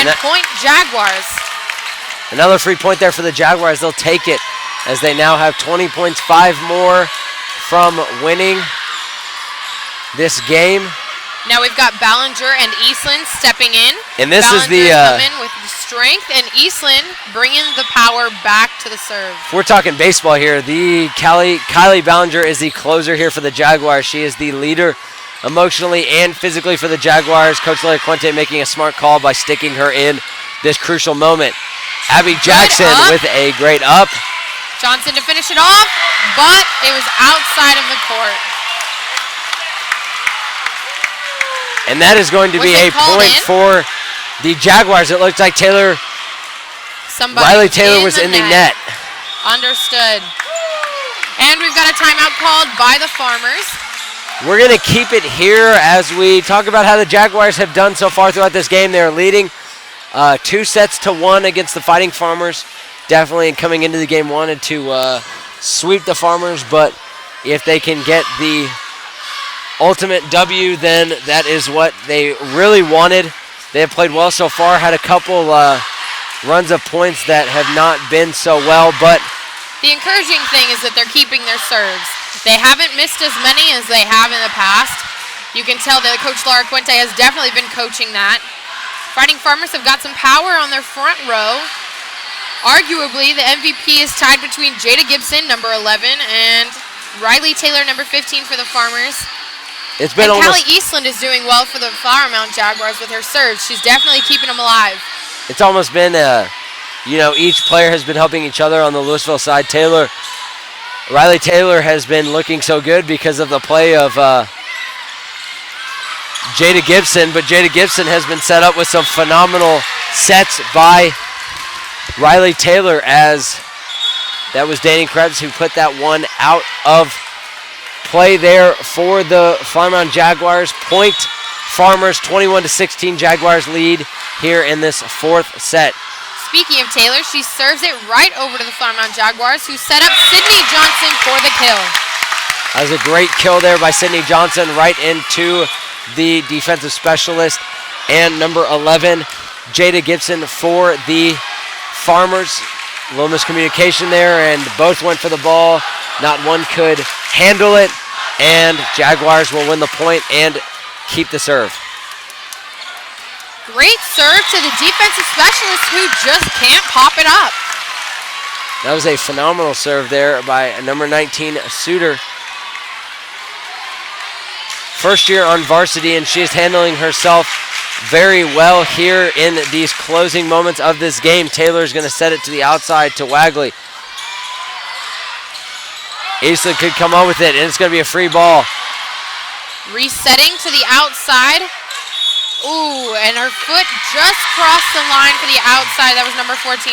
and point Jaguars. another free point there for the Jaguars. They'll take it as they now have 20 points, 5 more from winning this game. Now we've got Ballinger and Eastland stepping in. And this is the coming with the strength, and Eastland bringing the power back to the serve. If we're talking baseball here, the Kylie Ballinger is the closer here for the Jaguars. She is the leader emotionally and physically for the Jaguars. Coach Lady Quinte making a smart call by sticking her in this crucial moment. Abby Jackson with a great up. Johnson to finish it off, but it was outside of the court. And that is going to be a point for the Jaguars. It looks like Riley Taylor was in the net. Understood. And we've got a timeout called by the Farmers. We're going to keep it here as we talk about how the Jaguars have done so far throughout this game. They're leading 2-1 against the Fighting Farmers. Definitely coming into the game wanted to sweep the Farmers, but if they can get the ultimate W, then that is what they really wanted. They have played well so far, had a couple runs of points that have not been so well, but the encouraging thing is that they're keeping their serves. They haven't missed as many as they have in the past. You can tell that Coach Laura Quinte has definitely been coaching that. Fighting Farmers have got some power on their front row. Arguably, the MVP is tied between Jada Gibson, number 11, and Riley Taylor, number 15 for the Farmers. It's been and Callie Eastland is doing well for the Flower Mound Jaguars with her serves. She's definitely keeping them alive. It's almost been, each player has been helping each other on the Louisville side. Riley Taylor has been looking so good because of the play of Jada Gibson, but Jada Gibson has been set up with some phenomenal sets by Riley Taylor, as that was Danny Krebs who put that one out of play there for the Flower Mound Jaguars. Point Farmers, 21-16. Jaguars lead here in this fourth set. Speaking of Taylor, she serves it right over to the Flower Mound Jaguars, who set up Sydney Johnson for the kill. That was a great kill there by Sydney Johnson right into the defensive specialist. And number 11, Jada Gibson for the Farmers. A little miscommunication there, and both went for the ball. Not one could handle it, and Jaguars will win the point and keep the serve. Great serve to the defensive specialist who just can't pop it up. That was a phenomenal serve there by number 19, Suter. First year on varsity, and she is handling herself very well here in these closing moments of this game. Taylor's going to set it to the outside to Wagley. Eastland could come on with it, and it's going to be a free ball. Resetting to the outside. Ooh, and her foot just crossed the line for the outside. That was number 14.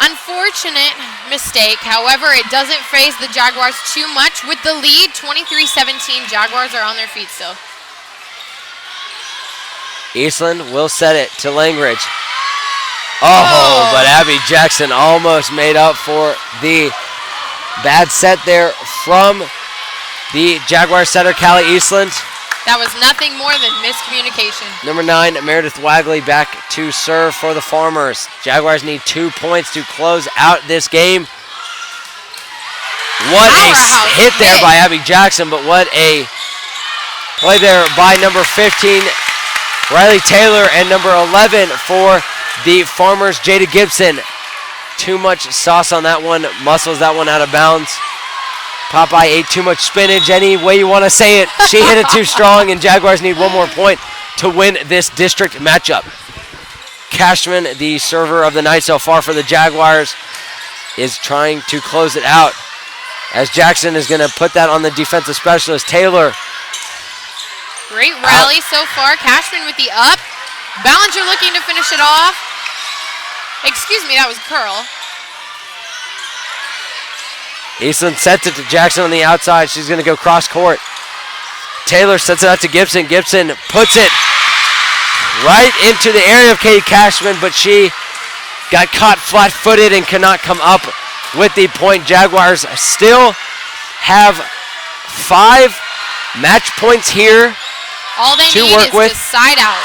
Unfortunate mistake. However, it doesn't faze the Jaguars too much. With the lead, 23-17, Jaguars are on their feet still. Eastland will set it to Langridge. Oh, but Abby Jackson almost made up for the bad set there from the Jaguar setter, Callie Eastland. That was nothing more than miscommunication. Number 9, Meredith Wagley back to serve for the Farmers. Jaguars need 2 points to close out this game. What a hit there by Abby Jackson, but what a play there by number 15, Riley Taylor, and number 11 for the Farmers, Jada Gibson. Too much sauce on that one, muscles that one out of bounds. Popeye ate too much spinach, any way you want to say it. She hit it too strong, and Jaguars need one more point to win this district matchup. Cashman, the server of the night so far for the Jaguars, is trying to close it out, as Jackson is going to put that on the defensive specialist, Taylor. Great rally so far. Cashman with the up. Ballinger looking to finish it off. Excuse me, that was curl. Eastland sets it to Jackson on the outside. She's going to go cross court. Taylor sets it out to Gibson. Gibson puts it right into the area of Katie Cashman, but she got caught flat-footed and could not come up with the point. Jaguars still have 5 match points here all they to need work is with. to side out.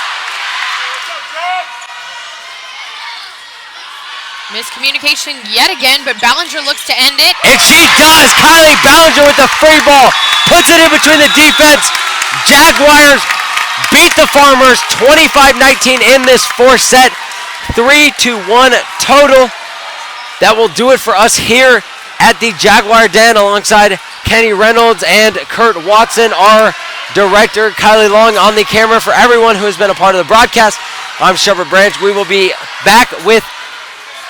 Miscommunication yet again, but Ballinger looks to end it. And she does. Kylie Ballinger with the free ball. Puts it in between the defense. Jaguars beat the Farmers 25-19 in this 4th set. 3-1 total. That will do it for us here at the Jaguar Den alongside Kenny Reynolds and Kurt Watson, our director, Kylie Long on the camera. For everyone who has been a part of the broadcast, I'm Shepard Branch. We will be back with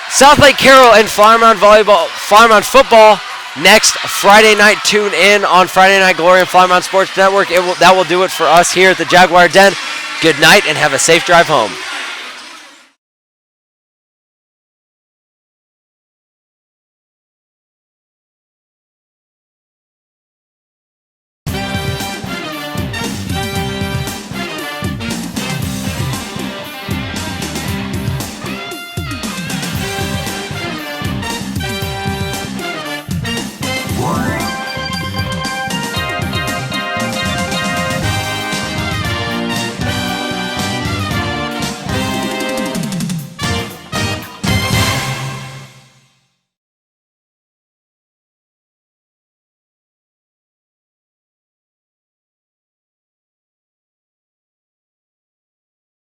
South Lake Carroll and Flower Mound football next Friday night. Tune in on Friday Night Glory and Flower Mound Sports Network. That will do it for us here at the Jaguar Den. Good night and have a safe drive home.